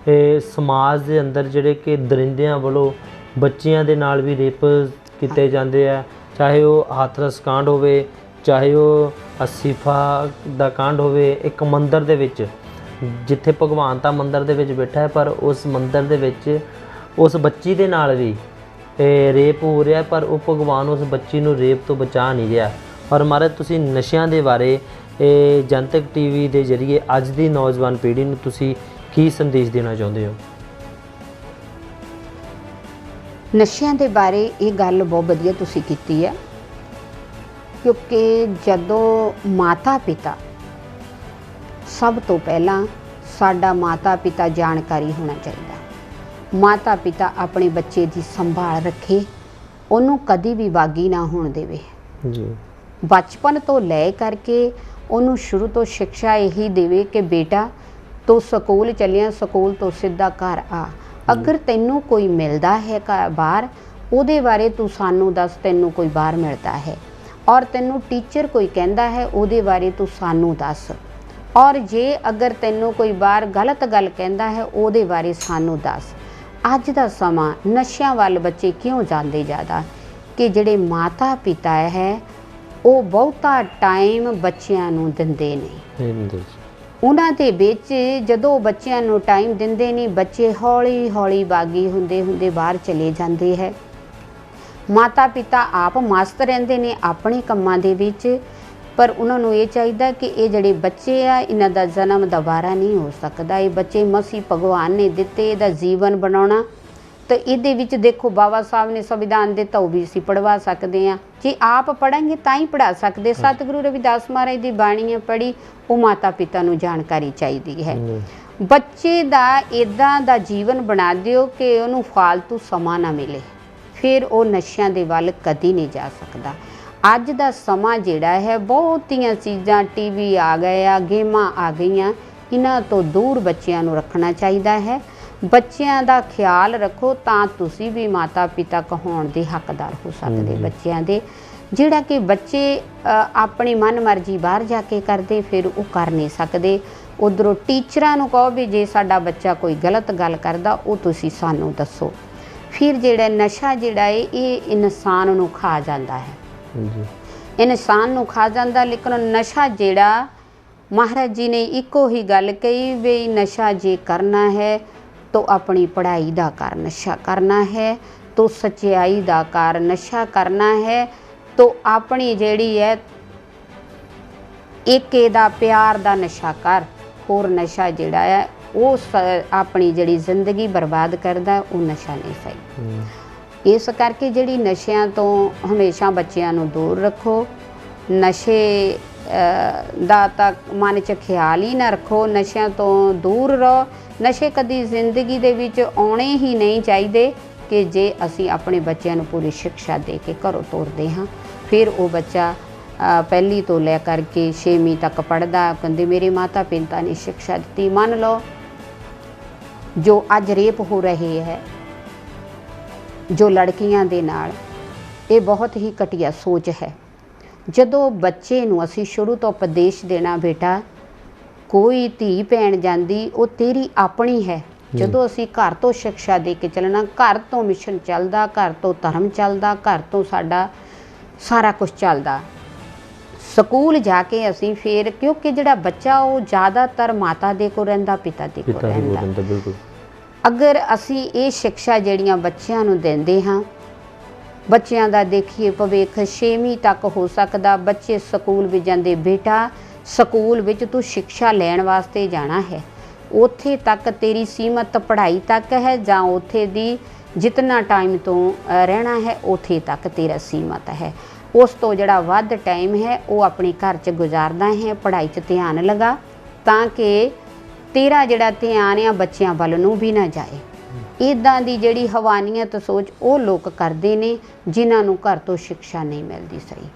ਸਮਾਜ ਦੇ ਅੰਦਰ ਜਿਹੜੇ ਕਿ ਦਰਿੰਦਿਆਂ ਵੱਲੋਂ ਬੱਚਿਆਂ ਦੇ ਨਾਲ ਵੀ ਰੇਪ ਕੀਤੇ ਜਾਂਦੇ ਆ। ਚਾਹੇ ਉਹ ਹਾਥਰਸ ਕਾਂਡ ਹੋਵੇ, ਚਾਹੇ ਉਹ ਅਸੀਫਾ ਦਾ ਕਾਂਡ ਹੋਵੇ। ਇੱਕ ਮੰਦਿਰ ਦੇ ਵਿੱਚ, ਜਿੱਥੇ ਭਗਵਾਨ ਤਾਂ ਮੰਦਿਰ ਦੇ ਵਿੱਚ ਬੈਠਾ ਹੈ, ਪਰ ਉਸ ਮੰਦਿਰ ਦੇ ਵਿੱਚ ਉਸ ਬੱਚੀ ਦੇ ਨਾਲ ਵੀ ਰੇਪ ਹੋ ਰਿਹਾ, ਪਰ ਉਹ ਭਗਵਾਨ ਉਸ ਬੱਚੀ ਨੂੰ ਰੇਪ ਤੋਂ ਬਚਾ ਨਹੀਂ ਰਿਹਾ। ਔਰ ਮਹਾਰਾਜ ਤੁਸੀਂ ਨਸ਼ਿਆਂ ਦੇ ਬਾਰੇ ਜਨਤਕ ਟੀਵੀ ਦੇ ਜ਼ਰੀਏ ਅੱਜ ਦੀ ਨੌਜਵਾਨ ਪੀੜ੍ਹੀ ਨੂੰ ਤੁਸੀਂ ਕੀ ਸੰਦੇਸ਼ ਦੇਣਾ ਚਾਹੁੰਦੇ ਹੋ? ਨਸ਼ਿਆਂ ਦੇ ਬਾਰੇ ਇਹ ਗੱਲ ਬਹੁਤ ਵਧੀਆ ਤੁਸੀਂ ਕੀਤੀ ਹੈ, ਕਿਉਂਕਿ ਜਦੋਂ ਮਾਤਾ ਪਿਤਾ, ਸਭ ਤੋਂ ਪਹਿਲਾਂ ਸਾਡਾ ਮਾਤਾ ਪਿਤਾ ਜਾਣਕਾਰੀ ਹੋਣਾ ਚਾਹੀਦਾ। ਮਾਤਾ ਪਿਤਾ ਆਪਣੇ ਬੱਚੇ ਦੀ ਸੰਭਾਲ ਰੱਖੇ, ਉਹਨੂੰ ਕਦੀ ਵੀ ਬਾਗੀ ਨਾ ਹੋਣ ਦੇਵੇ ਜੀ। ਬਚਪਨ ਤੋਂ ਲੈ ਕਰਕੇ ਉਹਨੂੰ ਸ਼ੁਰੂ ਤੋਂ ਸਿੱਖਿਆ ਇਹੀ ਦੇਵੇ ਕਿ ਬੇਟਾ ਤੂੰ ਸਕੂਲ ਚੱਲਿਆ, ਸਕੂਲ ਤੋਂ ਸਿੱਧਾ ਘਰ ਆ। ਅਗਰ ਤੈਨੂੰ ਕੋਈ ਮਿਲਦਾ ਹੈ ਬਾਹਰ, ਉਹਦੇ ਬਾਰੇ ਤੂੰ ਸਾਨੂੰ ਦੱਸ, ਤੈਨੂੰ ਕੋਈ ਬਾਹਰ ਮਿਲਦਾ ਹੈ, ਔਰ ਤੈਨੂੰ ਟੀਚਰ ਕੋਈ ਕਹਿੰਦਾ ਹੈ ਉਹਦੇ ਬਾਰੇ ਤੂੰ ਸਾਨੂੰ ਦੱਸ, ਔਰ ਜੇ ਅਗਰ ਤੈਨੂੰ ਕੋਈ ਬਾਹਰ ਗਲਤ ਗੱਲ ਕਹਿੰਦਾ ਹੈ ਉਹਦੇ ਬਾਰੇ ਸਾਨੂੰ ਦੱਸ। ਅੱਜ ਦਾ ਸਮਾਂ ਨਸ਼ਿਆਂ ਵੱਲ ਬੱਚੇ ਕਿਉਂ ਜਾਂਦੇ ਜ਼ਿਆਦਾ, ਕਿ ਜਿਹੜੇ ਮਾਤਾ ਪਿਤਾ ਹੈ ਉਹ ਬਹੁਤਾ ਟਾਈਮ ਬੱਚਿਆਂ ਨੂੰ ਦਿੰਦੇ ਨਹੀਂ। ਉਹਨਾਂ ਦੇ ਵਿੱਚ ਜਦੋਂ ਬੱਚਿਆਂ ਨੂੰ ਟਾਈਮ ਦਿੰਦੇ ਨਹੀਂ, ਬੱਚੇ ਹੌਲੀ ਹੌਲੀ ਬਾਗੀ ਹੁੰਦੇ ਹੁੰਦੇ ਬਾਹਰ ਚਲੇ ਜਾਂਦੇ ਹੈ। ਮਾਤਾ ਪਿਤਾ ਆਪ ਮਸਤ ਰਹਿੰਦੇ ਨੇ ਆਪਣੇ ਕੰਮਾਂ ਦੇ ਵਿੱਚ, ਪਰ ਉਹਨਾਂ ਨੂੰ ਇਹ ਚਾਹੀਦਾ ਕਿ ਇਹ ਜਿਹੜੇ ਬੱਚੇ ਆ ਇਹਨਾਂ ਦਾ ਜਨਮ ਦੁਬਾਰਾ ਨਹੀਂ ਹੋ ਸਕਦਾ, ਇਹ ਬੱਚੇ ਮਸੀਹ ਭਗਵਾਨ ਨੇ ਦਿੱਤੇ, ਇਹਦਾ ਜੀਵਨ ਬਣਾਉਣਾ। ਤਾਂ ਇਹਦੇ ਵਿੱਚ ਦੇਖੋ ਬਾਬਾ ਸਾਹਿਬ ਨੇ ਸੰਵਿਧਾਨ ਦਿੱਤਾ, ਉਹ ਵੀ ਅਸੀਂ ਪੜ੍ਹਵਾ ਸਕਦੇ ਹਾਂ, ਜੇ ਆਪ ਪੜ੍ਹਾਂਗੇ ਤਾਂ ਹੀ ਪੜ੍ਹਾ ਸਕਦੇ। ਸਤਿਗੁਰੂ ਰਵਿਦਾਸ ਮਹਾਰਾਜ ਦੀ ਬਾਣੀਆਂ ਪੜ੍ਹੀ, ਉਹ ਮਾਤਾ ਪਿਤਾ ਨੂੰ ਜਾਣਕਾਰੀ ਚਾਹੀਦੀ ਹੈ। ਬੱਚੇ ਦਾ ਇੱਦਾਂ ਦਾ ਜੀਵਨ ਬਣਾ ਦਿਓ ਕਿ ਉਹਨੂੰ ਫਾਲਤੂ ਸਮਾਂ ਨਾ ਮਿਲੇ, ਫਿਰ ਉਹ ਨਸ਼ਿਆਂ ਦੇ ਵੱਲ ਕਦੀ ਨਹੀਂ ਜਾ ਸਕਦਾ। ਅੱਜ ਦਾ ਸਮਾਂ ਜਿਹੜਾ ਹੈ ਬਹੁਤੀਆਂ ਚੀਜ਼ਾਂ, ਟੀਵੀ ਆ ਗਏ ਆ, ਗੇਮਾਂ ਆ ਗਈਆਂ, ਇਹਨਾਂ ਤੋਂ ਦੂਰ ਬੱਚਿਆਂ ਨੂੰ ਰੱਖਣਾ ਚਾਹੀਦਾ ਹੈ। ਬੱਚਿਆਂ ਦਾ ਖਿਆਲ ਰੱਖੋ ਤਾਂ ਤੁਸੀਂ ਵੀ ਮਾਤਾ ਪਿਤਾ ਕਹਾਉਣ ਦੇ ਹੱਕਦਾਰ ਹੋ ਸਕਦੇ ਬੱਚਿਆਂ ਦੇ। ਜਿਹੜਾ ਕਿ ਬੱਚੇ ਆਪਣੀ ਮਨ ਮਰਜ਼ੀ ਬਾਹਰ ਜਾ ਕੇ ਕਰਦੇ, ਫਿਰ ਉਹ ਕਰ ਨਹੀਂ ਸਕਦੇ। ਉੱਧਰੋਂ ਟੀਚਰਾਂ ਨੂੰ ਕਹੋ ਵੀ ਜੇ ਸਾਡਾ ਬੱਚਾ ਕੋਈ ਗਲਤ ਗੱਲ ਕਰਦਾ ਉਹ ਤੁਸੀਂ ਸਾਨੂੰ ਦੱਸੋ। ਫਿਰ ਜਿਹੜਾ ਨਸ਼ਾ ਜਿਹੜਾ ਹੈ ਇਹ ਇਨਸਾਨ ਨੂੰ ਖਾ ਜਾਂਦਾ ਹੈ, ਇਨਸਾਨ ਨੂੰ ਖਾ ਜਾਂਦਾ। ਲੇਕਿਨ ਨਸ਼ਾ ਜਿਹੜਾ ਮਹਾਰਾਜ ਜੀ ਨੇ ਇੱਕੋ ਹੀ ਗੱਲ ਕਹੀ ਵੀ ਨਸ਼ਾ ਜੇ ਕਰਨਾ ਹੈ तो अपनी पढ़ाई का कर नशा करना है, तो सच्चाई का कर नशा करना है, तो अपनी जिहड़ी है एक दा प्यार का नशा कर। होर नशा जिहड़ा है वो अपनी जिहड़ी जिंदगी बर्बाद करदा है, वो नशा नहीं सही। इस करके जिहड़ी नशियां तो हमेशा बच्चियां नूं दूर रखो। नशे ਦਾ ਤਾਂ ਮਨ 'ਚ ਖਿਆਲ ਹੀ ਨਾ ਰੱਖੋ, ਨਸ਼ਿਆਂ ਤੋਂ ਦੂਰ ਰਹੋ। ਨਸ਼ੇ ਕਦੀ ਜ਼ਿੰਦਗੀ ਦੇ ਵਿੱਚ ਆਉਣੇ ਹੀ ਨਹੀਂ ਚਾਹੀਦੇ ਕਿ ਜੇ ਅਸੀਂ ਆਪਣੇ ਬੱਚਿਆਂ ਨੂੰ ਪੂਰੀ ਸਿੱਖਿਆ ਦੇ ਕੇ ਘਰੋਂ ਤੋਰਦੇ ਹਾਂ। ਫਿਰ ਉਹ ਬੱਚਾ ਪਹਿਲੀ ਤੋਂ ਲੈ ਕਰਕੇ 6ਵੀਂ ਤੱਕ ਪੜ੍ਹਦਾ, ਕਹਿੰਦੇ ਮੇਰੇ ਮਾਤਾ ਪਿਤਾ ਨੇ ਸਿੱਖਿਆ ਦਿੱਤੀ। ਮੰਨ ਲਓ ਜੋ ਅੱਜ ਰੇਪ ਹੋ ਰਹੇ ਹੈ ਜੋ ਲੜਕੀਆਂ ਦੇ ਨਾਲ, ਇਹ ਬਹੁਤ ਹੀ ਘਟੀਆ ਸੋਚ ਹੈ। ਜਦੋਂ ਬੱਚੇ ਨੂੰ ਅਸੀਂ ਸ਼ੁਰੂ ਤੋਂ ਉਪਦੇਸ਼ ਦੇਣਾ, ਬੇਟਾ ਕੋਈ ਧੀ ਭੈਣ ਜਾਂਦੀ ਉਹ ਤੇਰੀ ਆਪਣੀ ਹੈ। ਜਦੋਂ ਅਸੀਂ ਘਰ ਤੋਂ ਸਿੱਖਿਆ ਦੇ ਕੇ ਚੱਲਣਾ, ਘਰ ਤੋਂ ਮਿਸ਼ਨ ਚੱਲਦਾ, ਘਰ ਤੋਂ ਧਰਮ ਚੱਲਦਾ, ਘਰ ਤੋਂ ਸਾਡਾ ਸਾਰਾ ਕੁਝ ਚੱਲਦਾ। ਸਕੂਲ ਜਾ ਕੇ ਅਸੀਂ ਫਿਰ, ਕਿਉਂਕਿ ਜਿਹੜਾ ਬੱਚਾ ਉਹ ਜ਼ਿਆਦਾਤਰ ਮਾਤਾ ਦੇ ਕੋਲ ਰਹਿੰਦਾ, ਪਿਤਾ ਦੇ ਕੋਲ ਰਹਿੰਦਾ। ਅਗਰ ਅਸੀਂ ਇਹ ਸਿੱਖਿਆ ਜਿਹੜੀਆਂ ਬੱਚਿਆਂ ਨੂੰ ਦਿੰਦੇ ਹਾਂ, ਬੱਚਿਆਂ ਦਾ ਦੇਖੀਏ ਭਵਿੱਖ 6ਵੀਂ ਤੱਕ ਹੋ ਸਕਦਾ, ਬੱਚੇ ਸਕੂਲ ਵਿੱਚ ਜਾਂਦੇ, ਬੇਟਾ ਸਕੂਲ ਵਿੱਚ ਤੂੰ ਸਿੱਖਿਆ ਲੈਣ ਵਾਸਤੇ ਜਾਣਾ ਹੈ, ਉੱਥੇ ਤੱਕ ਤੇਰੀ ਸੀਮਤ ਪੜ੍ਹਾਈ ਤੱਕ ਹੈ, ਜਾਂ ਉੱਥੇ ਦੀ ਜਿਤਨਾ ਟਾਈਮ ਤੋਂ ਰਹਿਣਾ ਹੈ ਉੱਥੇ ਤੱਕ ਤੇਰਾ ਸੀਮਤ ਹੈ। ਉਸ ਤੋਂ ਜਿਹੜਾ ਵੱਧ ਟਾਈਮ ਹੈ ਉਹ ਆਪਣੇ ਘਰ 'ਚ ਗੁਜ਼ਾਰਦਾ ਹੈ, ਪੜ੍ਹਾਈ 'ਚ ਧਿਆਨ ਲਗਾ, ਤਾਂ ਕਿ ਤੇਰਾ ਜਿਹੜਾ ਧਿਆਨ ਆ ਬੱਚਿਆਂ ਵੱਲ ਨੂੰ ਵੀ ਨਾ ਜਾਏ। ਇੱਦਾਂ ਦੀ ਜਿਹੜੀ ਹਵਾਨੀਅਤ ਸੋਚ ਉਹ ਲੋਕ ਕਰਦੇ ਨੇ ਜਿਨ੍ਹਾਂ ਨੂੰ ਘਰ ਤੋਂ ਸਿੱਖਿਆ ਨਹੀਂ ਮਿਲਦੀ ਸਹੀ,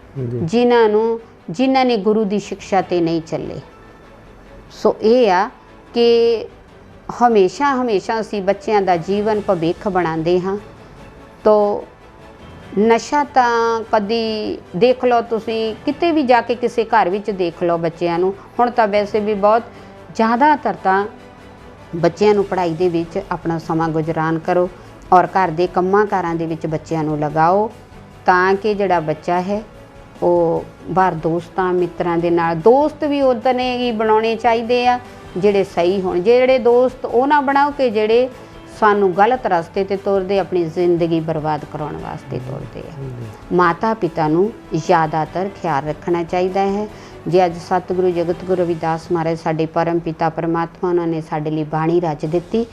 ਜਿਨ੍ਹਾਂ ਨੇ ਗੁਰੂ ਦੀ ਸਿੱਖਿਆ 'ਤੇ ਨਹੀਂ ਚੱਲੇ। ਸੋ ਇਹ ਆ ਕਿ ਹਮੇਸ਼ਾ ਅਸੀਂ ਬੱਚਿਆਂ ਦਾ ਜੀਵਨ ਭਵਿੱਖ ਬਣਾਉਂਦੇ ਹਾਂ। ਤੋ ਨਸ਼ਾ ਤਾਂ ਕਦੀ ਦੇਖ ਲਓ, ਤੁਸੀਂ ਕਿਤੇ ਵੀ ਜਾ ਕੇ ਕਿਸੇ ਘਰ ਵਿੱਚ ਦੇਖ ਲਓ ਬੱਚਿਆਂ ਨੂੰ, ਹੁਣ ਤਾਂ ਵੈਸੇ ਵੀ ਬਹੁਤ ਜ਼ਿਆਦਾਤਰ ਤਾਂ ਬੱਚਿਆਂ ਨੂੰ ਪੜ੍ਹਾਈ ਦੇ ਵਿੱਚ ਆਪਣਾ ਸਮਾਂ ਗੁਜ਼ਰਾਨ ਕਰੋ, ਔਰ ਘਰ ਦੇ ਕੰਮਾਂ ਕਾਰਾਂ ਦੇ ਵਿੱਚ ਬੱਚਿਆਂ ਨੂੰ ਲਗਾਓ, ਤਾਂ ਕਿ ਜਿਹੜਾ ਬੱਚਾ ਹੈ ਉਹ ਬਾਹਰ ਦੋਸਤਾਂ ਮਿੱਤਰਾਂ ਦੇ ਨਾਲ, ਦੋਸਤ ਵੀ ਉਦਾਂ ਹੀ ਬਣਾਉਣੇ ਚਾਹੀਦੇ ਆ ਜਿਹੜੇ ਸਹੀ ਹੋਣ। ਜਿਹੜੇ ਦੋਸਤ ਉਹ ਨਾ ਬਣਾਓ ਕਿ ਜਿਹੜੇ ਸਾਨੂੰ ਗਲਤ ਰਸਤੇ 'ਤੇ ਤੁਰਦੇ, ਆਪਣੀ ਜ਼ਿੰਦਗੀ ਬਰਬਾਦ ਕਰਾਉਣ ਵਾਸਤੇ ਤੁਰਦੇ ਆ। ਮਾਤਾ ਪਿਤਾ ਨੂੰ ਜ਼ਿਆਦਾਤਰ ਖਿਆਲ ਰੱਖਣਾ ਚਾਹੀਦਾ ਹੈ। ਜੇ ਅੱਜ ਸਤਿਗੁਰੂ ਜਗਤ ਗੁਰੂ ਰਵਿਦਾਸ ਮਹਾਰਾਜ ਸਾਡੇ ਪਰਮ ਪਿਤਾ ਪਰਮਾਤਮਾ, ਉਹਨਾਂ ਨੇ ਸਾਡੇ ਲਈ ਬਾਣੀ ਰਚ ਦਿੱਤੀ,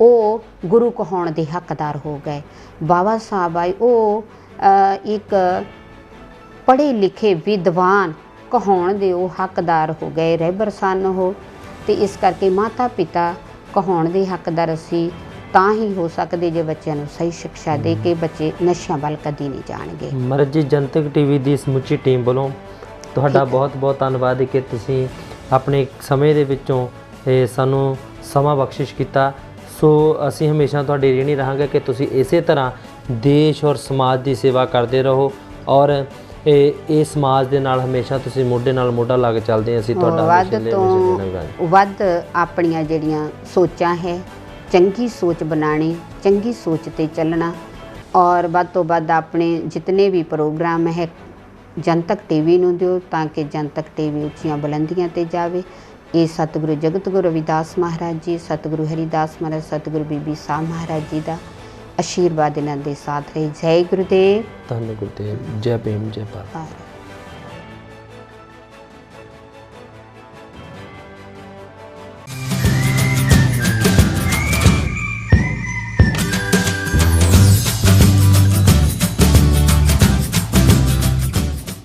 ਉਹ ਗੁਰੂ ਕਹਾਉਣ ਦੇ ਹੱਕਦਾਰ ਹੋ ਗਏ। ਬਾਬਾ ਸਾਹਿਬ ਆਏ, ਉਹ ਇੱਕ ਪੜ੍ਹੇ ਲਿਖੇ ਵਿਦਵਾਨ ਕਹਾਉਣ ਦੇ ਉਹ ਹੱਕਦਾਰ ਹੋ ਗਏ, ਰਹਿਬਰ ਸਨ ਉਹ। ਅਤੇ ਇਸ ਕਰਕੇ ਮਾਤਾ ਪਿਤਾ ਕਹਾਉਣ ਦੇ ਹੱਕਦਾਰ ਅਸੀਂ ਤਾਂ ਹੀ ਹੋ ਸਕਦੇ ਜੇ ਬੱਚਿਆਂ ਨੂੰ ਸਹੀ ਸਿੱਖਿਆ ਦੇ ਕੇ ਬੱਚੇ ਨਸ਼ਿਆਂ ਵੱਲ ਕਦੀ ਨਹੀਂ ਜਾਣਗੇ। ਮਹਾਰਾਜ ਜੀ, ਜਨਤਕ ਟੀਵੀ ਦੀ ਸਮੁੱਚੀ ਟੀਮ ਵੱਲੋਂ ਤੁਹਾਡਾ ਬਹੁਤ ਧੰਨਵਾਦ ਕਿ ਤੁਸੀਂ ਆਪਣੇ ਸਮੇਂ ਦੇ ਵਿੱਚੋਂ ਸਾਨੂੰ ਸਮਾਂ ਬਖਸ਼ਿਸ਼ ਕੀਤਾ। ਸੋ ਅਸੀਂ ਹਮੇਸ਼ਾ ਤੁਹਾਡੇ ऋणी ਰਹਾਂਗੇ ਕਿ ਤੁਸੀਂ ਇਸੇ ਤਰ੍ਹਾਂ ਦੇਸ਼ ਔਰ ਸਮਾਜ ਦੀ ਸੇਵਾ ਕਰਦੇ ਰਹੋ ਔਰ ਇਹ ਸਮਾਜ ਦੇ ਨਾਲ ਹਮੇਸ਼ਾ ਤੁਸੀਂ ਮੋਢੇ ਨਾਲ ਮੋਢਾ ਲਾ ਕੇ ਚੱਲਦੇ ਅਸੀਂ ਤੁਹਾਡਾ ਵੱਧ ਹਮੇਸ਼ਾ ਤੋਂ ਵੱਧ ਆਪਣੀਆਂ ਜਿਹੜੀਆਂ ਸੋਚਾਂ ਹੈ ਚੰਗੀ ਸੋਚ ਬਣਾਣੀ, ਚੰਗੀ ਸੋਚ ਤੇ ਚੱਲਣਾ ਔਰ ਵੱਧ ਤੋਂ ਵੱਧ ਆਪਣੇ ਜਿਤਨੇ ਵੀ ਪ੍ਰੋਗਰਾਮ ਹੈ ਜਨਤਕ ਟੀਵੀ ਨੂੰ ਦਿਓ ਤਾਂ ਕਿ ਜਨਤਕ ਟੀਵੀ ਉੱਚੀਆਂ ਬੁਲੰਦੀਆਂ ਤੇ ਜਾਵੇ। ਇਹ ਸਤਿਗੁਰੂ ਜਗਤ ਗੁਰੂ ਰਵਿਦਾਸ ਮਹਾਰਾਜ ਜੀ, ਸਤਿਗੁਰੂ ਹਰੀਦਾਸ ਮਹਾਰਾਜ, ਸਤਿਗੁਰੂ ਬੀਬੀ ਸਾਹਿਬ ਮਹਾਰਾਜ ਜੀ ਦਾ ਆਸ਼ੀਰਵਾਦ ਇਹਨਾਂ ਦੇ ਸਾਥ ਰਹੇ। ਜੈ ਗੁਰੂਦੇਵ, ਧੰਨ ਗੁਰਦੇਵ, ਜੈ ਭੀਮ, ਜੈ ਭਾਰਤ।